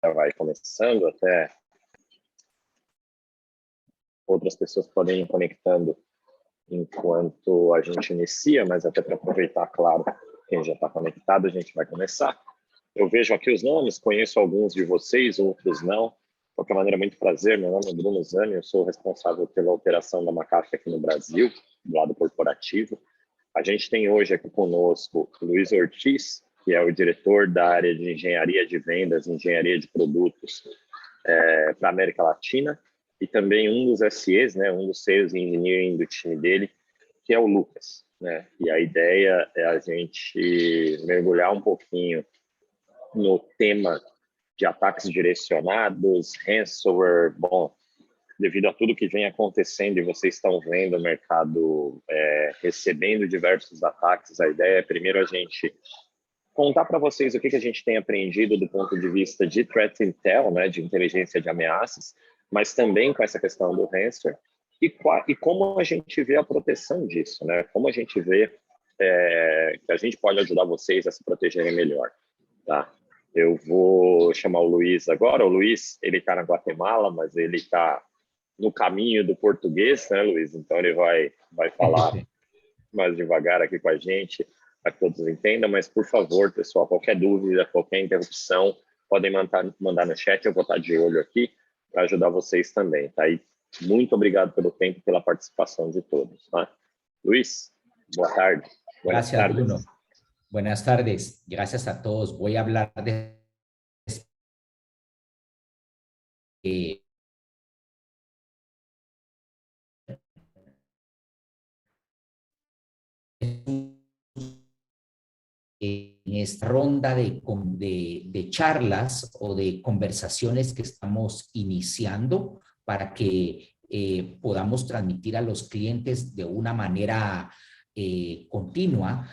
já vai começando, até outras pessoas podem ir conectando enquanto a gente inicia, mas até para aproveitar, claro, quem já está conectado, a gente vai começar. Eu vejo aqui os nomes, conheço alguns de vocês, outros não. De qualquer maneira, muito prazer, meu nome é Bruno Zani, eu sou responsável pela operação da McAfee aqui no Brasil, do lado corporativo. A gente tem hoje aqui conosco o Luiz Ortiz, que é o diretor da área de engenharia de vendas, engenharia de produtos para a América Latina, e também um dos SEs, né, um dos Sales Engineering do time dele, que é o Lucas, né? E a ideia é a gente mergulhar um pouquinho no tema de ataques direcionados, ransomware, bom, devido a tudo que vem acontecendo e vocês estão vendo o mercado recebendo diversos ataques, a ideia é primeiro a gente contar para vocês o que a gente tem aprendido do ponto de vista de threat intel, né, de inteligência de ameaças, mas também com essa questão do ransomware, e como a gente vê a proteção disso, né? Como a gente vê que a gente pode ajudar vocês a se protegerem melhor, tá? Eu vou chamar o Luiz agora. O Luiz, ele está na Guatemala, mas ele está no caminho do português, né, Luiz? Então ele vai falar mais devagar aqui com a gente, para que todos entendam, mas por favor, pessoal, qualquer dúvida, qualquer interrupção, podem mandar no chat, eu vou estar de olho aqui para ajudar vocês também, tá? E muito obrigado pelo tempo e pela participação de todos, tá? Luiz, boa tarde. Buenas Gracias, tardes. Bruno. Buenas tardes. Gracias a todos. Voy a hablar de en esta ronda de charlas o de conversaciones que estamos iniciando para que podamos transmitir a los clientes de una manera continua,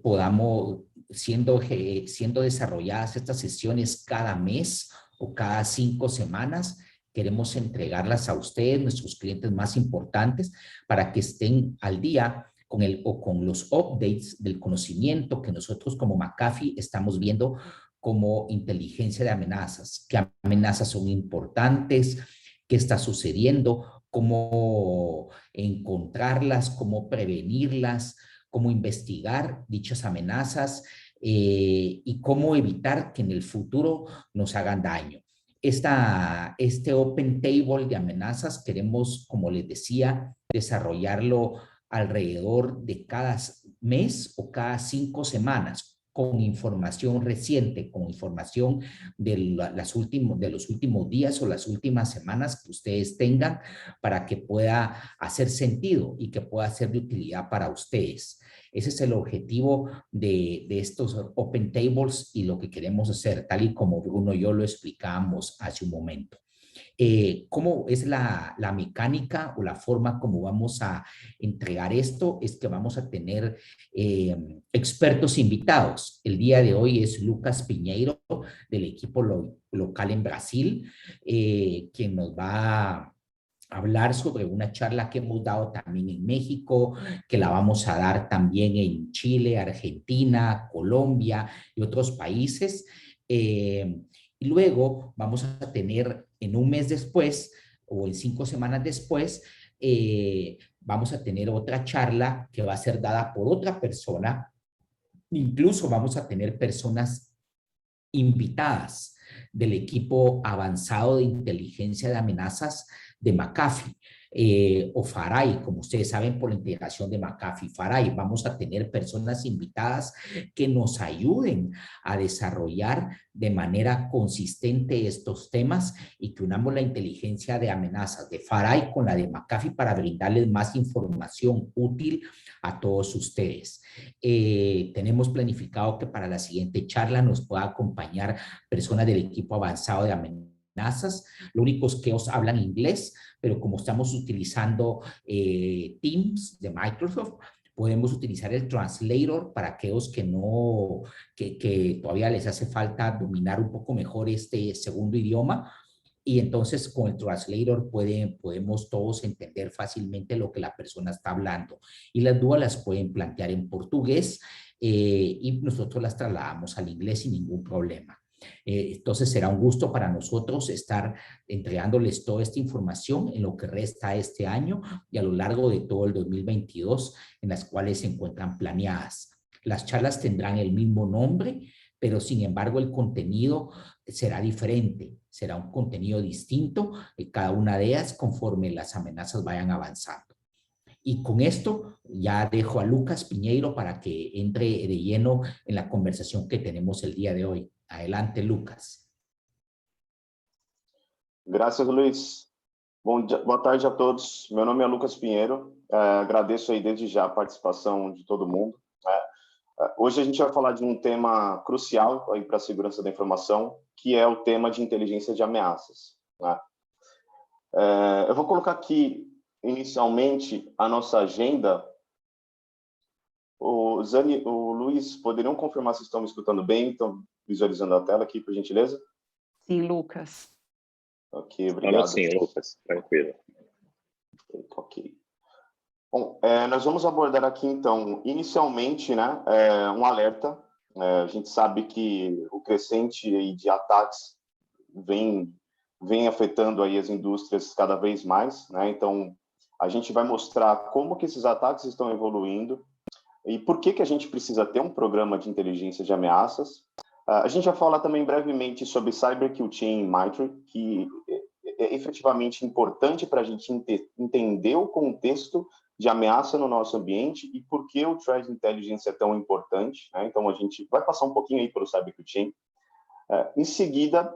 podamos, siendo desarrolladas estas sesiones cada mes o cada 5 semanas, queremos entregarlas a ustedes, nuestros clientes más importantes, para que estén al día con los updates del conocimiento que nosotros como McAfee estamos viendo como inteligencia de amenazas, qué amenazas son importantes, qué está sucediendo, cómo encontrarlas, cómo prevenirlas, cómo investigar dichas amenazas y cómo evitar que en el futuro nos hagan daño. Este Open Table de amenazas queremos, como les decía, desarrollarlo alrededor de cada mes o cada 5 semanas con información reciente, con información de los últimos días o las últimas semanas que ustedes tengan para que pueda hacer sentido y que pueda ser de utilidad para ustedes. Ese es el objetivo de estos Open Tables y lo que queremos hacer, tal y como Bruno y yo lo explicamos hace un momento. ¿Cómo es la mecánica o la forma como vamos a entregar esto? Es que vamos a tener expertos invitados. El día de hoy es Lucas Piñeiro del equipo local en Brasil, quien nos va a hablar sobre una charla que hemos dado también en México, que la vamos a dar también en Chile, Argentina, Colombia y otros países. Y luego vamos a tener en un mes después o en 5 semanas después, vamos a tener otra charla que va a ser dada por otra persona. Incluso vamos a tener personas invitadas del equipo avanzado de inteligencia de amenazas de McAfee o FARAI, como ustedes saben, por la integración de McAfee y FARAI. Vamos a tener personas invitadas que nos ayuden a desarrollar de manera consistente estos temas y que unamos la inteligencia de amenazas de FARAI con la de McAfee para brindarles más información útil a todos ustedes. Tenemos planificado que para la siguiente charla nos pueda acompañar personas del equipo avanzado de amenazas. Lo único es que ellos hablan inglés, pero como estamos utilizando Teams de Microsoft, podemos utilizar el translator para aquellos que todavía les hace falta dominar un poco mejor este segundo idioma. Y entonces con el translator podemos todos entender fácilmente lo que la persona está hablando. Y las dudas las pueden plantear en portugués y nosotros las trasladamos al inglés sin ningún problema. Entonces será un gusto para nosotros estar entregándoles toda esta información en lo que resta este año y a lo largo de todo el 2022, en las cuales se encuentran planeadas. Las charlas tendrán el mismo nombre, pero sin embargo el contenido será diferente, será un contenido distinto en cada una de ellas conforme las amenazas vayan avanzando. Y con esto ya dejo a Lucas Piñeiro para que entre de lleno en la conversación que tenemos el día de hoy. Adelante, Lucas. Graças, Luiz. Boa tarde a todos. Meu nome é Lucas Pinheiro. Agradeço aí desde já a participação de todo mundo. Hoje a gente vai falar de um tema crucial aí para a segurança da informação, que é o tema de inteligência de ameaças. Eu vou colocar aqui inicialmente a nossa agenda. O Zani, o Luiz, poderiam confirmar se estão me escutando bem? Estão visualizando a tela aqui, por gentileza? Sim, Lucas. Ok, obrigado. Sim, Lucas, tranquilo. Ok. Bom, nós vamos abordar aqui, então, inicialmente, né, um alerta. A gente sabe que o crescente aí de ataques vem afetando aí as indústrias cada vez mais, né? Então, a gente vai mostrar como que esses ataques estão evoluindo e por que a gente precisa ter um programa de inteligência de ameaças. A gente vai falar também brevemente sobre Cyber Kill Chain e MITRE, que é efetivamente importante para a gente entender o contexto de ameaça no nosso ambiente e por que o Threat Intelligence é tão importante, né? Então, a gente vai passar um pouquinho aí pelo Cyber Kill Chain. Em seguida,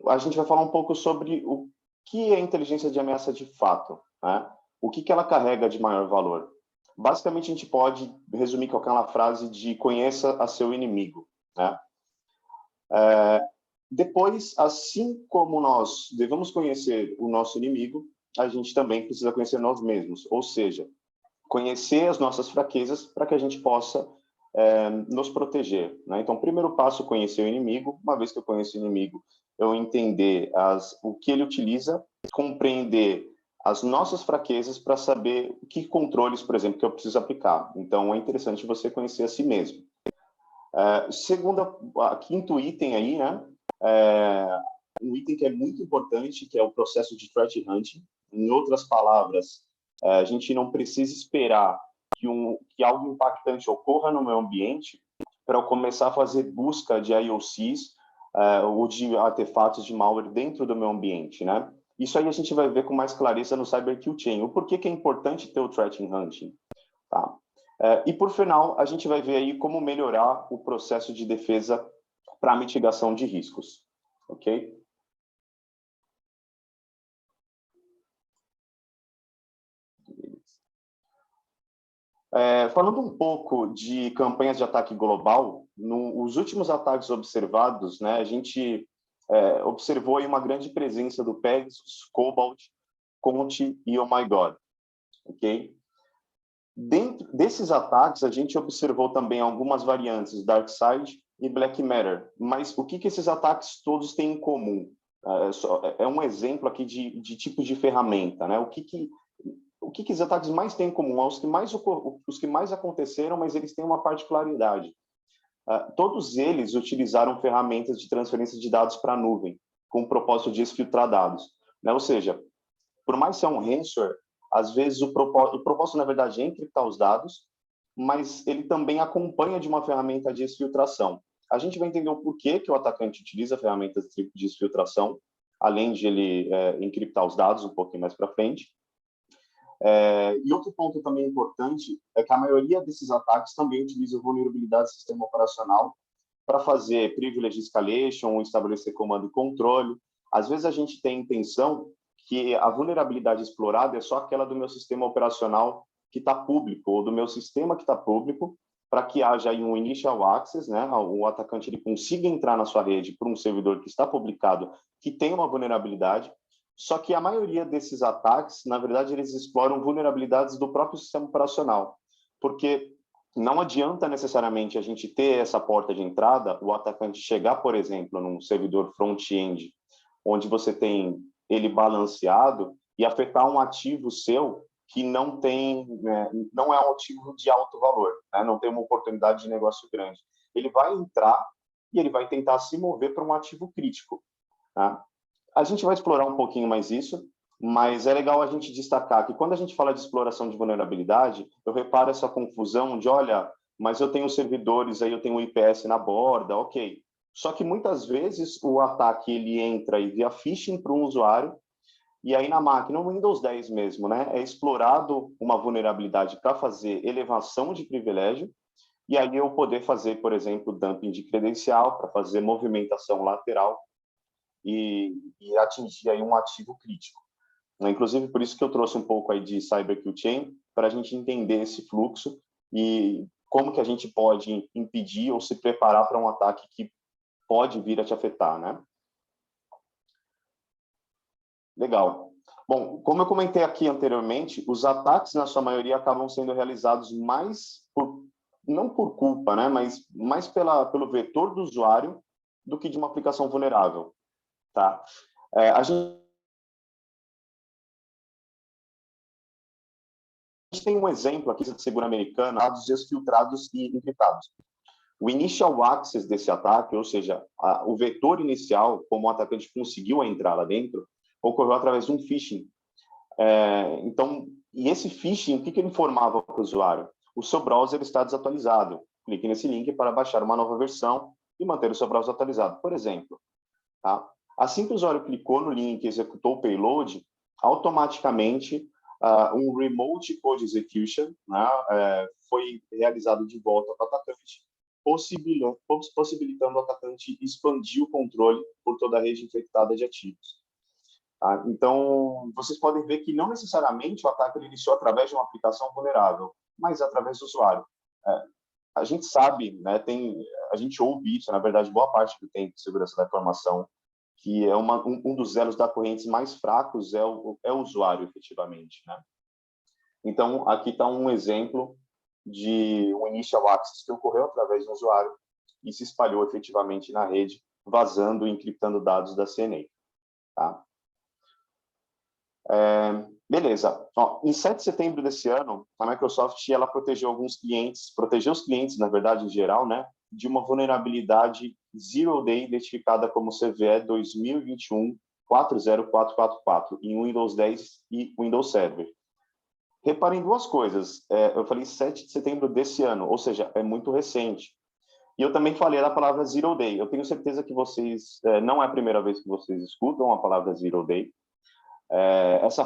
a gente vai falar um pouco sobre o que é inteligência de ameaça de fato, né? O que ela carrega de maior valor. Basicamente, a gente pode resumir com aquela frase de conheça a seu inimigo, né? Depois, assim como nós devemos conhecer o nosso inimigo, a gente também precisa conhecer nós mesmos, ou seja, conhecer as nossas fraquezas para que a gente possa nos proteger, né? Então, o primeiro passo, conhecer o inimigo. Uma vez que eu conheço o inimigo, eu entender o que ele utiliza, compreender as nossas fraquezas para saber que controles, por exemplo, que eu preciso aplicar. Então, é interessante você conhecer a si mesmo. Quinto item aí, né? Um item que é muito importante, que é o processo de threat hunting. Em outras palavras, a gente não precisa esperar que algo impactante ocorra no meu ambiente para eu começar a fazer busca de IOCs ou de artefatos de malware dentro do meu ambiente, né? Isso aí a gente vai ver com mais clareza no Cyber Kill Chain. O porquê que é importante ter o threat hunting, tá? E por final, a gente vai ver aí como melhorar o processo de defesa para mitigação de riscos, ok? Falando um pouco de campanhas de ataque global, nos últimos ataques observados, né, a gente observou aí uma grande presença do Pegasus, Cobalt, Conti e Oh My God, ok? Dentro desses ataques, a gente observou também algumas variantes, DarkSide e Black Matter, mas o que esses ataques todos têm em comum? É um exemplo aqui de tipo de ferramenta, né? O que os ataques mais têm em comum? Os que mais aconteceram, mas eles têm uma particularidade. Todos eles utilizaram ferramentas de transferência de dados para a nuvem, com o propósito de exfiltrar dados, né? Ou seja, por mais ser um ransomware, às vezes o propósito, na verdade, é encriptar os dados, mas ele também acompanha de uma ferramenta de exfiltração. A gente vai entender o porquê que o atacante utiliza ferramentas de exfiltração, além de ele encriptar os dados um pouquinho mais para frente. E outro ponto também importante é que a maioria desses ataques também utiliza vulnerabilidade do sistema operacional para fazer privilege escalation ou estabelecer comando e controle. Às vezes a gente tem a intenção que a vulnerabilidade explorada é só aquela do meu sistema operacional que está público, ou do meu sistema que está público, para que haja aí um initial access, né? O atacante ele consiga entrar na sua rede por um servidor que está publicado, que tem uma vulnerabilidade. Só que a maioria desses ataques, na verdade, eles exploram vulnerabilidades do próprio sistema operacional, porque não adianta necessariamente a gente ter essa porta de entrada, o atacante chegar, por exemplo, num servidor front-end, onde você tem ele balanceado e afetar um ativo seu que não é um ativo de alto valor, né? Não tem uma oportunidade de negócio grande. Ele vai entrar e ele vai tentar se mover para um ativo crítico. Tá? A gente vai explorar um pouquinho mais isso, mas é legal a gente destacar que quando a gente fala de exploração de vulnerabilidade, eu reparo essa confusão de, olha, mas eu tenho servidores, aí eu tenho um IPS na borda, ok. Só que muitas vezes o ataque ele entra e via phishing para um usuário, e aí na máquina, no Windows 10 mesmo, né, é explorado uma vulnerabilidade para fazer elevação de privilégio, e aí eu poder fazer, por exemplo, dumping de credencial, para fazer movimentação lateral e atingir aí um ativo crítico. Inclusive, por isso que eu trouxe um pouco aí de Cyber Kill Chain, para a gente entender esse fluxo e como que a gente pode impedir ou se preparar para um ataque que pode vir a te afetar, né? Legal. Bom, como eu comentei aqui anteriormente, os ataques, na sua maioria, acabam sendo realizados não por culpa, né, mas mais pelo vetor do usuário do que de uma aplicação vulnerável. Tá? A gente tem um exemplo aqui de seguro americano, dados desfiltrados e encriptados. O initial access desse ataque, ou seja, o vetor inicial, como o atacante conseguiu entrar lá dentro, ocorreu através de um phishing. E esse phishing, o que ele informava para o usuário? O seu browser está desatualizado. Clique nesse link para baixar uma nova versão e manter o seu browser atualizado, por exemplo. Tá? Assim que o usuário clicou no link e executou o payload, automaticamente um remote code execution, né, foi realizado de volta para o atacante, possibilitando o atacante expandir o controle por toda a rede infectada de ativos. Tá? Então, vocês podem ver que não necessariamente o ataque iniciou através de uma aplicação vulnerável, mas através do usuário. A gente sabe, né, a gente ouve isso, na verdade, boa parte do tempo de segurança da informação, que é um dos elos da corrente mais fracos é o usuário, efetivamente. Né? Então, aqui está um exemplo de um initial access que ocorreu através do usuário e se espalhou efetivamente na rede, vazando e encriptando dados da CNA. Tá? Beleza. Em 7 de setembro desse ano, a Microsoft ela protegeu os clientes, na verdade, em geral, né, de uma vulnerabilidade Zero Day identificada como CVE 2021-40444 em Windows 10 e Windows Server. Reparem duas coisas. Eu falei 7 de setembro desse ano, ou seja, é muito recente. E eu também falei da palavra Zero Day. Eu tenho certeza que vocês, não é a primeira vez que vocês escutam a palavra Zero Day. Essa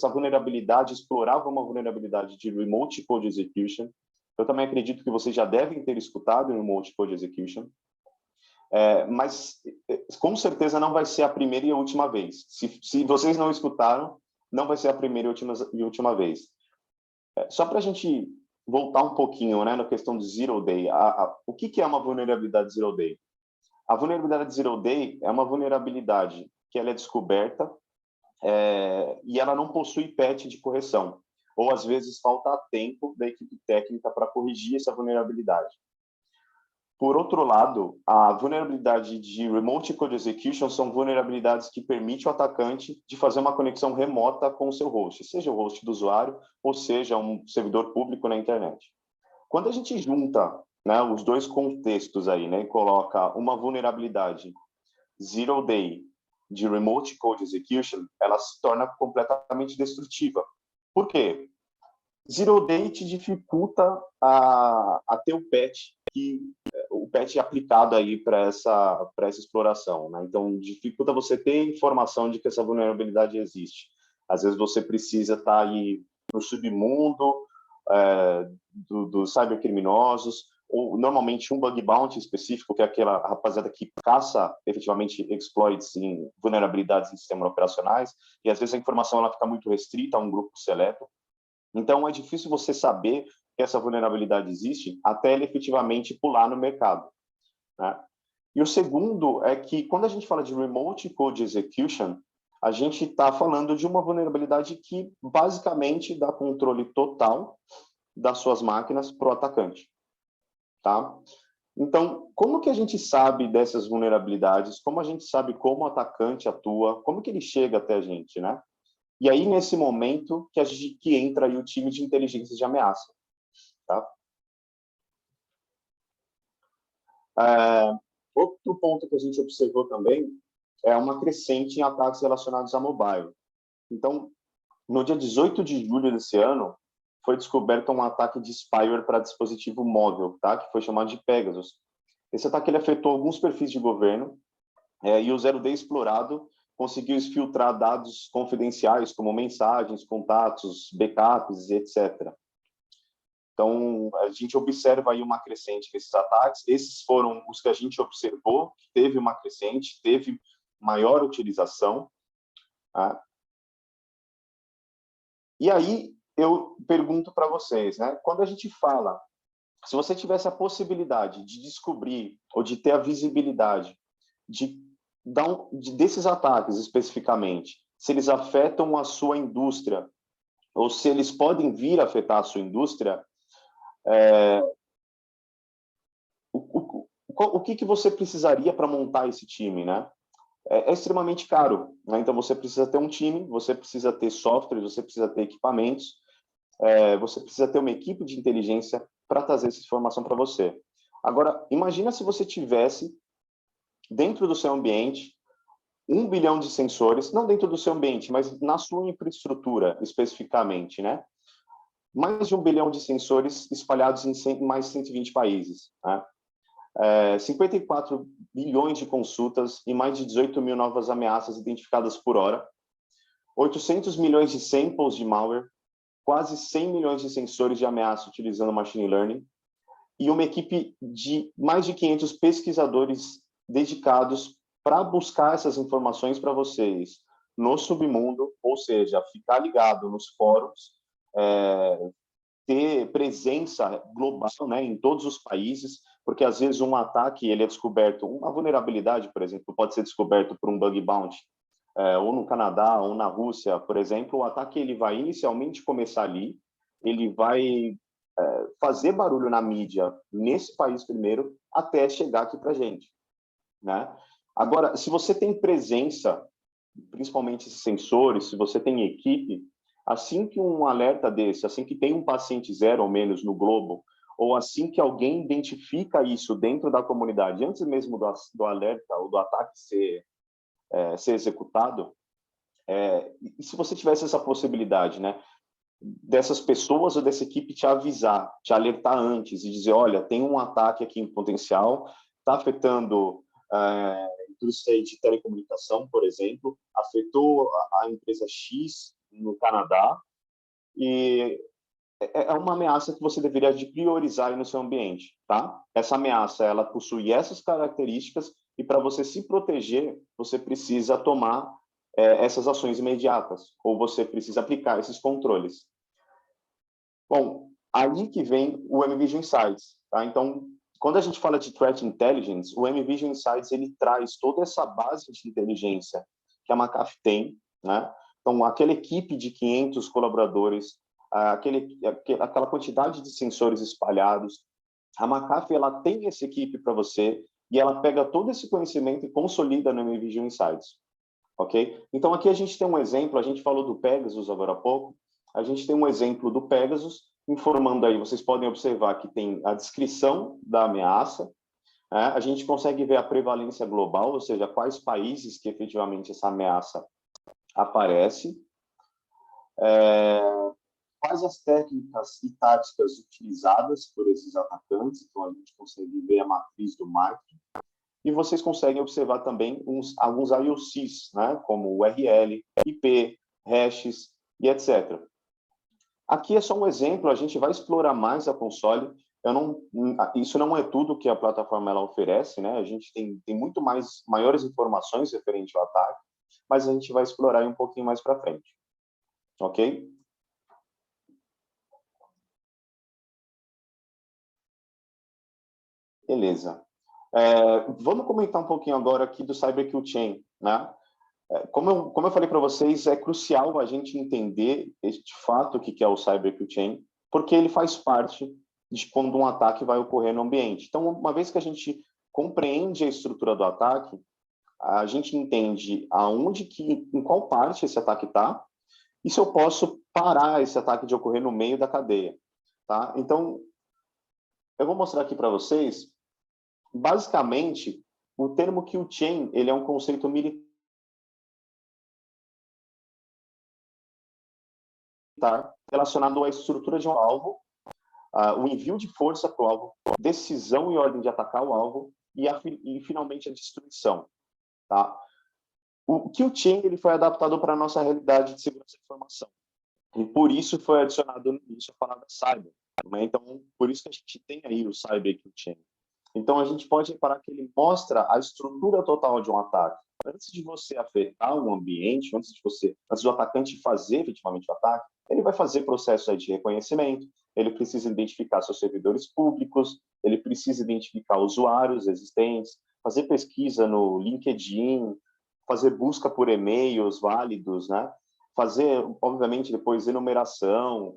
vulnerabilidade explorava uma vulnerabilidade de Remote Code Execution. Eu também acredito que vocês já devem ter escutado Remote Code Execution, mas com certeza não vai ser a primeira e a última vez. Se vocês não escutaram, não vai ser a primeira e última vez. Só para a gente voltar um pouquinho, né, na questão de Zero Day, o que é uma vulnerabilidade Zero Day? A vulnerabilidade Zero Day é uma vulnerabilidade que ela é descoberta e ela não possui patch de correção, ou às vezes falta tempo da equipe técnica para corrigir essa vulnerabilidade. Por outro lado, a vulnerabilidade de Remote Code Execution são vulnerabilidades que permitem o atacante de fazer uma conexão remota com o seu host, seja o host do usuário ou seja um servidor público na internet. Quando a gente junta, né, os dois contextos aí, né, e coloca uma vulnerabilidade Zero Day de Remote Code Execution, ela se torna completamente destrutiva. Por quê? Zero Day te dificulta a ter o patch aplicado aí para essa exploração, né? Então, dificulta você ter informação de que essa vulnerabilidade existe. Às vezes você precisa estar aí no submundo dos cybercriminosos, ou normalmente um bug bounty específico, que é aquela rapaziada que caça efetivamente exploits em vulnerabilidades em sistemas operacionais, e às vezes a informação ela fica muito restrita a um grupo seleto. Então, é difícil você saber que essa vulnerabilidade existe até ele efetivamente pular no mercado. Né? E o segundo é que, quando a gente fala de Remote Code Execution, a gente está falando de uma vulnerabilidade que basicamente dá controle total das suas máquinas para o atacante. Tá? Então, como que a gente sabe dessas vulnerabilidades? Como a gente sabe como o atacante atua? Como que ele chega até a gente, né? E aí, nesse momento, que entra aí o time de inteligência de ameaça. Tá? Outro ponto que a gente observou também é uma crescente em ataques relacionados a mobile. Então, no dia 18 de julho desse ano, foi descoberto um ataque de spyware para dispositivo móvel, tá? Que foi chamado de Pegasus. Esse ataque ele afetou alguns perfis de governo e o Zero Day explorado conseguiu exfiltrar dados confidenciais, como mensagens, contatos, backups, etc. Então, a gente observa aí uma crescente desses ataques. Esses foram os que a gente observou, que teve uma crescente, teve maior utilização. Tá? E aí, eu pergunto para vocês, né? Quando a gente fala, se você tivesse a possibilidade de descobrir ou de ter a visibilidade desses ataques especificamente, se eles afetam a sua indústria ou se eles podem vir a afetar a sua indústria, o que você precisaria para montar esse time, né? É extremamente caro, né? Então você precisa ter um time, você precisa ter software, você precisa ter equipamentos, você precisa ter uma equipe de inteligência para trazer essa informação para você. Agora, imagina se você tivesse dentro do seu ambiente 1 bilhão de sensores, não dentro do seu ambiente, mas na sua infraestrutura especificamente, né? Mais de 1 bilhão de sensores espalhados em mais de 120 países, né? 54 bilhões de consultas e mais de 18 mil novas ameaças identificadas por hora, 800 milhões de samples de malware, quase 100 milhões de sensores de ameaça utilizando machine learning e uma equipe de mais de 500 pesquisadores dedicados para buscar essas informações para vocês no submundo, ou seja, ficar ligado nos fóruns, ter presença global, né, em todos os países, porque às vezes um ataque ele é descoberto, uma vulnerabilidade, por exemplo, pode ser descoberto por um bug bounty, ou no Canadá, ou na Rússia, por exemplo, o ataque ele vai inicialmente começar ali, ele vai fazer barulho na mídia nesse país primeiro, até chegar aqui para a gente, né? Agora, se você tem presença, principalmente sensores, se você tem equipe, assim que um alerta desse, assim que tem um paciente zero ou menos no globo, ou assim que alguém identifica isso dentro da comunidade, antes mesmo do alerta ou do ataque ser executado, e se você tivesse essa possibilidade, né, dessas pessoas ou dessa equipe te avisar, te alertar antes e dizer, olha, tem um ataque aqui em potencial, está afetando a indústria de telecomunicação, por exemplo, afetou a empresa X no Canadá, e é uma ameaça que você deveria priorizar no seu ambiente, tá? Essa ameaça, ela possui essas características e para você se proteger, você precisa tomar essas ações imediatas, ou você precisa aplicar esses controles. Bom, aí que vem o MVision Insights, tá? Então, quando a gente fala de Threat Intelligence, o MVision Insights, ele traz toda essa base de inteligência que a McAfee tem, né? Então, aquela equipe de 500 colaboradores, aquela quantidade de sensores espalhados, a McAfee, ela tem essa equipe para você e ela pega todo esse conhecimento e consolida no MVision Insights, ok? Então, aqui a gente tem um exemplo, a gente falou do Pegasus agora há pouco, a gente tem um exemplo do Pegasus, informando aí, vocês podem observar que tem a descrição da ameaça, a gente consegue ver a prevalência global, ou seja, quais países que efetivamente essa ameaça aparece, quais as técnicas e táticas utilizadas por esses atacantes, então a gente consegue ver a matriz do marketing, e vocês conseguem observar também alguns IOCs, né, como URL, IP, hashes e etc. Aqui é só um exemplo, a gente vai explorar mais a console. Isso não é tudo que a plataforma ela oferece, né? A gente tem muito maiores informações referente ao ataque, mas a gente vai explorar um pouquinho mais para frente, ok? Beleza. Vamos comentar um pouquinho agora aqui do Cyber Kill Chain, né? Como eu falei para vocês, é crucial a gente entender de fato o que é o Cyber Kill Chain, porque ele faz parte de quando um ataque vai ocorrer no ambiente. Então, uma vez que a gente compreende a estrutura do ataque, a gente entende em qual parte esse ataque está, e se eu posso parar esse ataque de ocorrer no meio da cadeia, tá? Então, eu vou mostrar aqui para vocês Basicamente, o termo kill chain, ele é um conceito militar relacionado à estrutura de um alvo, o envio de força para o alvo, decisão e ordem de atacar o alvo e finalmente a destruição. Tá? O kill chain ele foi adaptado para a nossa realidade de segurança da informação. E por isso foi adicionado no início a palavra cyber. Né? Então, por isso que a gente tem aí o cyber kill chain. Então, a gente pode reparar que ele mostra a estrutura total de um ataque. Antes de você afetar o ambiente, antes do atacante fazer efetivamente o ataque, ele vai fazer processo de reconhecimento, ele precisa identificar seus servidores públicos, ele precisa identificar usuários existentes, fazer pesquisa no LinkedIn, fazer busca por e-mails válidos, né? Fazer, obviamente, depois enumeração,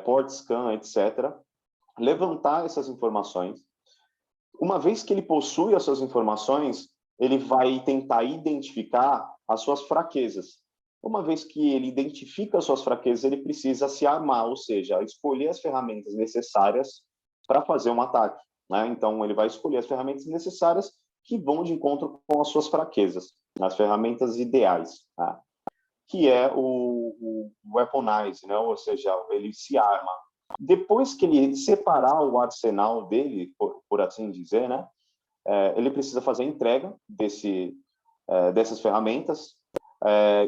port scan, etc. Levantar essas informações. Uma vez que ele possui essas informações, ele vai tentar identificar as suas fraquezas. Uma vez que ele identifica as suas fraquezas, ele precisa se armar, ou seja, escolher as ferramentas necessárias para fazer um ataque. Né? Então, ele vai escolher as ferramentas necessárias que vão de encontro com as suas fraquezas, as ferramentas ideais, tá? Que é o weaponize, né? Ou seja, ele se arma. Depois que ele separar o arsenal dele, por assim dizer, né? Ele precisa fazer a entrega dessas ferramentas,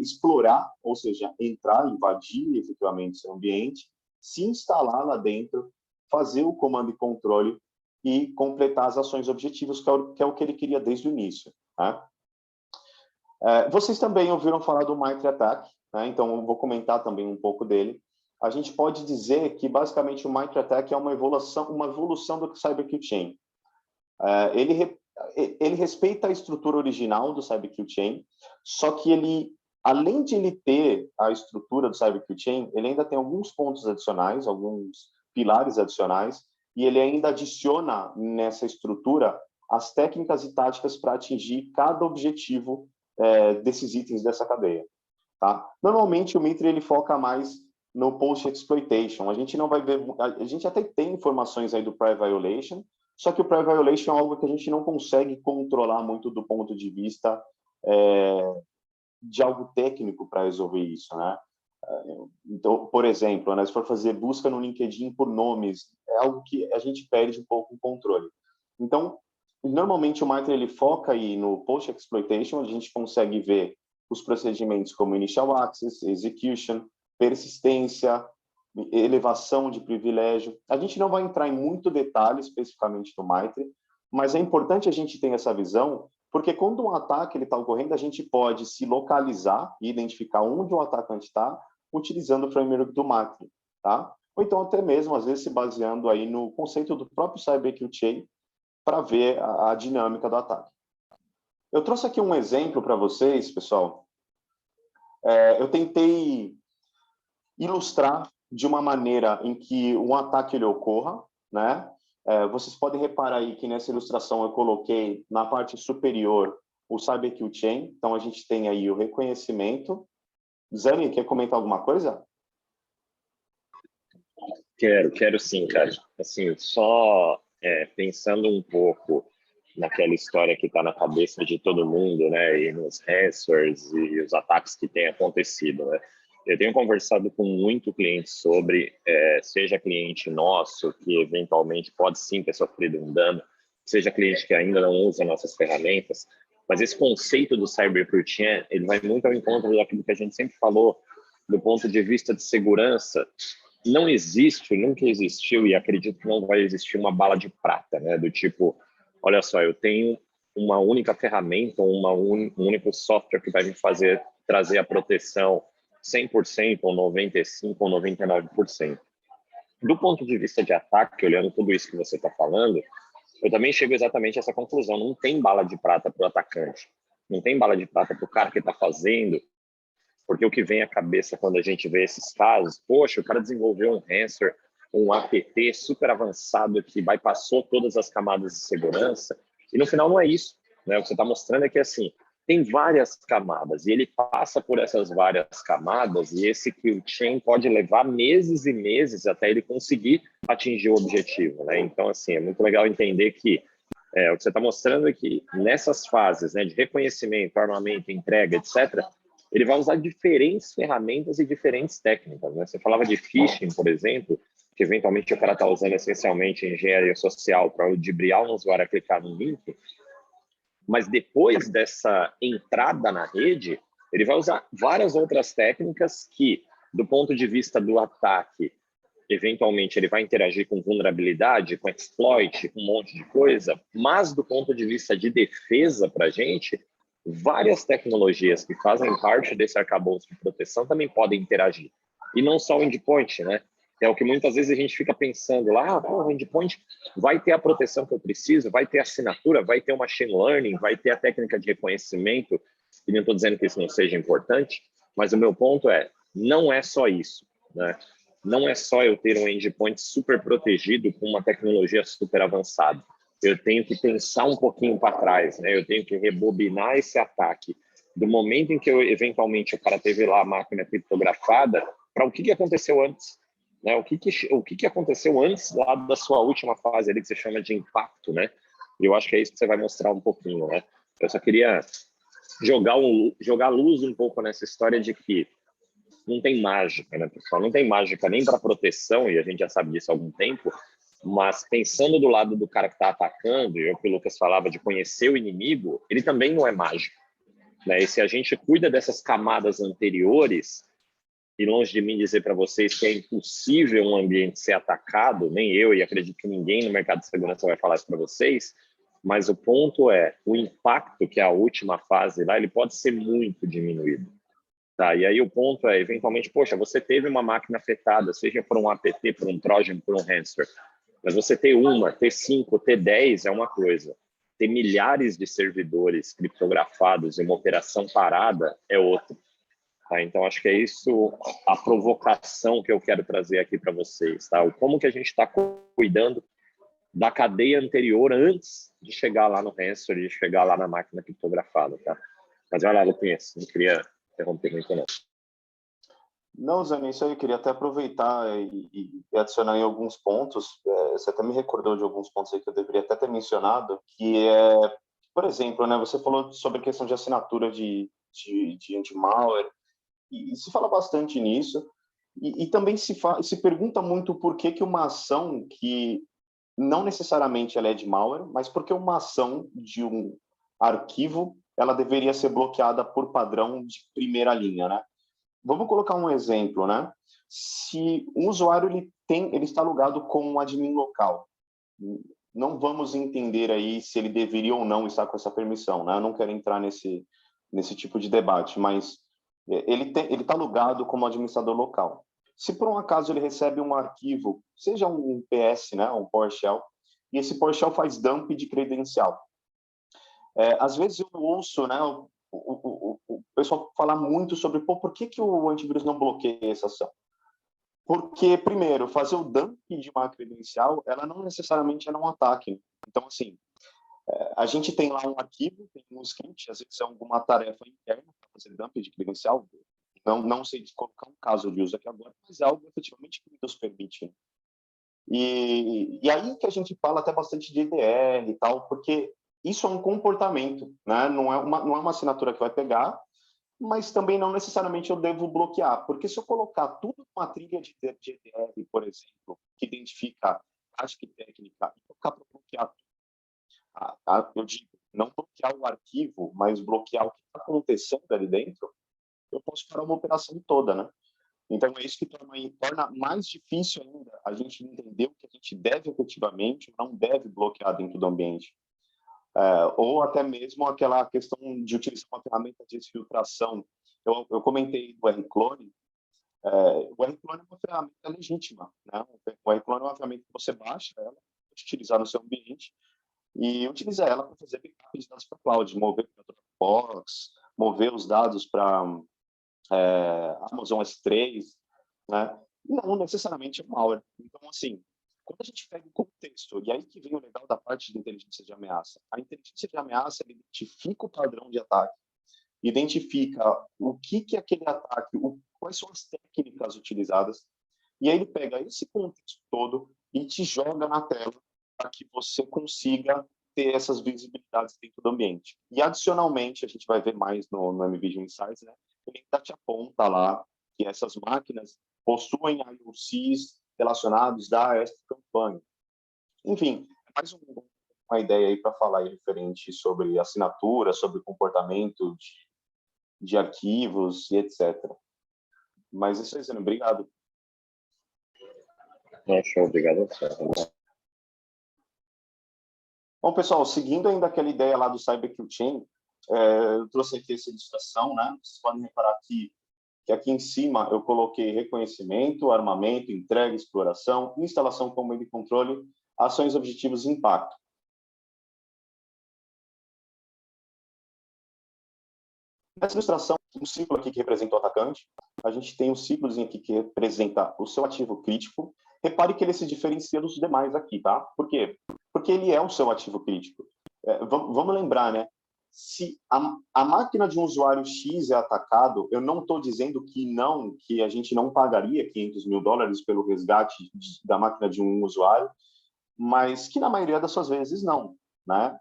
explorar, ou seja, entrar, invadir efetivamente seu ambiente, se instalar lá dentro, fazer o comando e controle e completar as ações objetivas, que é o que ele queria desde o início. Né? Vocês também ouviram falar do MITRE ATT&CK, né? Então eu vou comentar também um pouco dele. A gente pode dizer que, basicamente, o MITRE ATT&CK é uma evolução do Cyber Kill Chain. Ele respeita a estrutura original do Cyber Kill Chain, só que ele, além de ele ter a estrutura do Cyber Kill Chain, ele ainda tem alguns pontos adicionais, alguns pilares adicionais, e ele ainda adiciona nessa estrutura as técnicas e táticas para atingir cada objetivo desses itens dessa cadeia. Tá? Normalmente, o MITRE ele foca mais no post-exploitation. A gente não vai ver... A gente até tem informações aí do pre-violation, só que o pre-violation é algo que a gente não consegue controlar muito do ponto de vista de algo técnico para resolver isso, né? Então, por exemplo, né, se for fazer busca no LinkedIn por nomes, é algo que a gente perde um pouco o controle. Então, normalmente o MITRE ele foca aí no post-exploitation, onde a gente consegue ver os procedimentos como initial access, execution, persistência, elevação de privilégio. A gente não vai entrar em muito detalhe especificamente do MITRE, mas é importante a gente ter essa visão, porque quando um ataque está ocorrendo, a gente pode se localizar e identificar onde o atacante está, utilizando o framework do MITRE, tá? Ou então até mesmo, às vezes, se baseando aí no conceito do próprio Cyber Kill Chain para ver a dinâmica do ataque. Eu trouxe aqui um exemplo para vocês, pessoal. Eu tentei ilustrar de uma maneira em que um ataque ele ocorra, né? Vocês podem reparar aí que nessa ilustração eu coloquei na parte superior o Cyber Kill Chain. Então, a gente tem aí o reconhecimento. Zani, quer comentar alguma coisa? Quero sim, cara. Assim, só pensando um pouco naquela história que está na cabeça de todo mundo, né? E nos ransomwares e os ataques que têm acontecido, né? Eu tenho conversado com muito cliente sobre, seja cliente nosso, que eventualmente pode sim ter sofrido um dano, seja cliente que ainda não usa nossas ferramentas, mas esse conceito do Cyber Kill Chain, ele vai muito ao encontro daquilo que a gente sempre falou, do ponto de vista de segurança. Não existe, nunca existiu, e acredito que não vai existir uma bala de prata, né? Do tipo, olha só, eu tenho uma única ferramenta, um único software que vai me trazer a proteção 100%, ou 95%, ou 99%. Do ponto de vista de ataque, olhando tudo isso que você está falando, eu também chego exatamente a essa conclusão. Não tem bala de prata para o atacante. Não tem bala de prata para o cara que está fazendo, porque o que vem à cabeça quando a gente vê esses casos, poxa, o cara desenvolveu um ransomware, um APT super avançado que bypassou todas as camadas de segurança, e no final não é isso, né? O que você está mostrando é que, assim, tem várias camadas, e ele passa por essas várias camadas, e esse kill chain pode levar meses e meses até ele conseguir atingir o objetivo, né? Então, assim, é muito legal entender que O que você está mostrando é que nessas fases, né, de reconhecimento, armamento, entrega, etc., ele vai usar diferentes ferramentas e diferentes técnicas, né? Você falava de phishing, por exemplo, que eventualmente o cara está usando essencialmente engenharia social para ludibriar um usuário a clicar no link, mas depois dessa entrada na rede, ele vai usar várias outras técnicas que, do ponto de vista do ataque, eventualmente ele vai interagir com vulnerabilidade, com exploit, com um monte de coisa, mas do ponto de vista de defesa para a gente, várias tecnologias que fazem parte desse arcabouço de proteção também podem interagir. E não só o endpoint, né? É o que muitas vezes a gente fica pensando lá, o endpoint vai ter a proteção que eu preciso, vai ter assinatura, vai ter o machine learning, vai ter a técnica de reconhecimento, e não estou dizendo que isso não seja importante, mas o meu ponto é, não é só isso, né? Não é só eu ter um endpoint super protegido com uma tecnologia super avançada. Eu tenho que pensar um pouquinho para trás, né? Eu tenho que rebobinar esse ataque do momento em que eu, eventualmente, o cara teve lá a máquina criptografada, para o que aconteceu antes, né? O que aconteceu antes lá da sua última fase ali que você chama de impacto, né? E eu acho que é isso que você vai mostrar um pouquinho, né? Eu só queria jogar luz um pouco nessa história de que não tem mágica, né, pessoal? Não tem mágica nem para proteção, e a gente já sabe disso há algum tempo, mas pensando do lado do cara que está atacando, e o que o Lucas falava de conhecer o inimigo, ele também não é mágico, né? E se a gente cuida dessas camadas anteriores, e longe de mim dizer para vocês que é impossível um ambiente ser atacado, nem eu, e acredito que ninguém no mercado de segurança vai falar isso para vocês, mas o ponto é, o impacto, que é a última fase lá, ele pode ser muito diminuído. Tá, e aí o ponto é, eventualmente, poxa, você teve uma máquina afetada, seja por um APT, por um Trojan, por um hamster, mas você ter uma, ter 5, ter 10 é uma coisa. Ter milhares de servidores criptografados e uma operação parada é outra. Tá? Então, acho que é isso a provocação que eu quero trazer aqui para vocês. Tá? Como que a gente está cuidando da cadeia anterior antes de chegar lá no hamster e chegar lá na máquina criptografada. Tá? Mas vai lá, Luquinhas, não queria interromper muito, não. Não, Zé, isso aí, eu queria até aproveitar e adicionar em alguns pontos. Você até me recordou de alguns pontos aí que eu deveria até ter mencionado, que é, por exemplo, né, você falou sobre a questão de assinatura de anti-malware, e se fala bastante nisso, e também se pergunta muito por que uma ação que não necessariamente ela é de malware, mas porque uma ação de um arquivo ela deveria ser bloqueada por padrão de primeira linha, né? Vamos colocar um exemplo, né? Se um usuário ele está logado como um admin local, não vamos entender aí se ele deveria ou não estar com essa permissão, né? Eu não quero entrar nesse tipo de debate, mas ele está logado como administrador local. Se por um acaso ele recebe um arquivo, seja um PS, né, um PowerShell, e esse PowerShell faz dump de credencial. Às vezes eu ouço, né, o pessoal falar muito sobre por que o antivírus não bloqueia essa ação. Porque, primeiro, fazer o dump de uma credencial, ela não necessariamente é um ataque. Então, assim, a gente tem lá um arquivo, tem um script, às vezes é alguma tarefa interna para fazer dump de credencial. Não sei colocar um caso de uso aqui agora, mas é algo efetivamente que nos permite. E aí que a gente fala até bastante de EDR e tal, porque isso é um comportamento, né? Não é uma assinatura que vai pegar, mas também não necessariamente eu devo bloquear, porque se eu colocar tudo numa trilha de EDR, por exemplo, que identifica tática e técnica, e colocar para bloquear, eu digo, não bloquear o arquivo, mas bloquear o que está acontecendo ali dentro, eu posso parar uma operação toda, né? Então, é isso que torna mais difícil ainda a gente entender o que a gente deve efetivamente ou não deve bloquear dentro do ambiente. Ou até mesmo aquela questão de utilizar uma ferramenta de exfiltração. Eu comentei do R-Clone. O R-Clone é uma ferramenta legítima, né? O R-Clone é uma ferramenta que você baixa ela, utilizar no seu ambiente e utiliza ela para fazer backup de dados para cloud, mover para Dropbox, mover os dados para Amazon S3, né? Não necessariamente é malware. Então, assim, quando a gente pega o contexto, e aí que vem o legal da parte de inteligência de ameaça. A inteligência de ameaça identifica o padrão de ataque, identifica o que é aquele ataque, quais são as técnicas utilizadas, e aí ele pega esse contexto todo e te joga na tela para que você consiga ter essas visibilidades dentro do ambiente. E, adicionalmente, a gente vai ver mais no MVision Insights, né? Ele ainda te aponta lá que essas máquinas possuem IOCs relacionados a essa campanha. Enfim, mais uma ideia aí para falar aí referente sobre assinatura, sobre comportamento de arquivos e etc. Mas isso aí, Zeno, obrigado. Show, obrigado. Bom, pessoal, seguindo ainda aquela ideia lá do CyberQChain, eu trouxe aqui essa ilustração, né? Vocês podem reparar aqui que aqui em cima eu coloquei reconhecimento, armamento, entrega, exploração, instalação, comando e controle, ações, objetivos e impacto. Nessa ilustração, um ciclo aqui que representa o atacante, a gente tem um ciclozinho aqui que representa o seu ativo crítico. Repare que ele se diferencia dos demais aqui, tá? Por quê? Porque ele é o seu ativo crítico. Vamos lembrar, né? Se a máquina de um usuário X é atacado, eu não estou dizendo que a gente não pagaria $500 mil pelo resgate da máquina de um usuário, mas que na maioria das suas vezes não, né?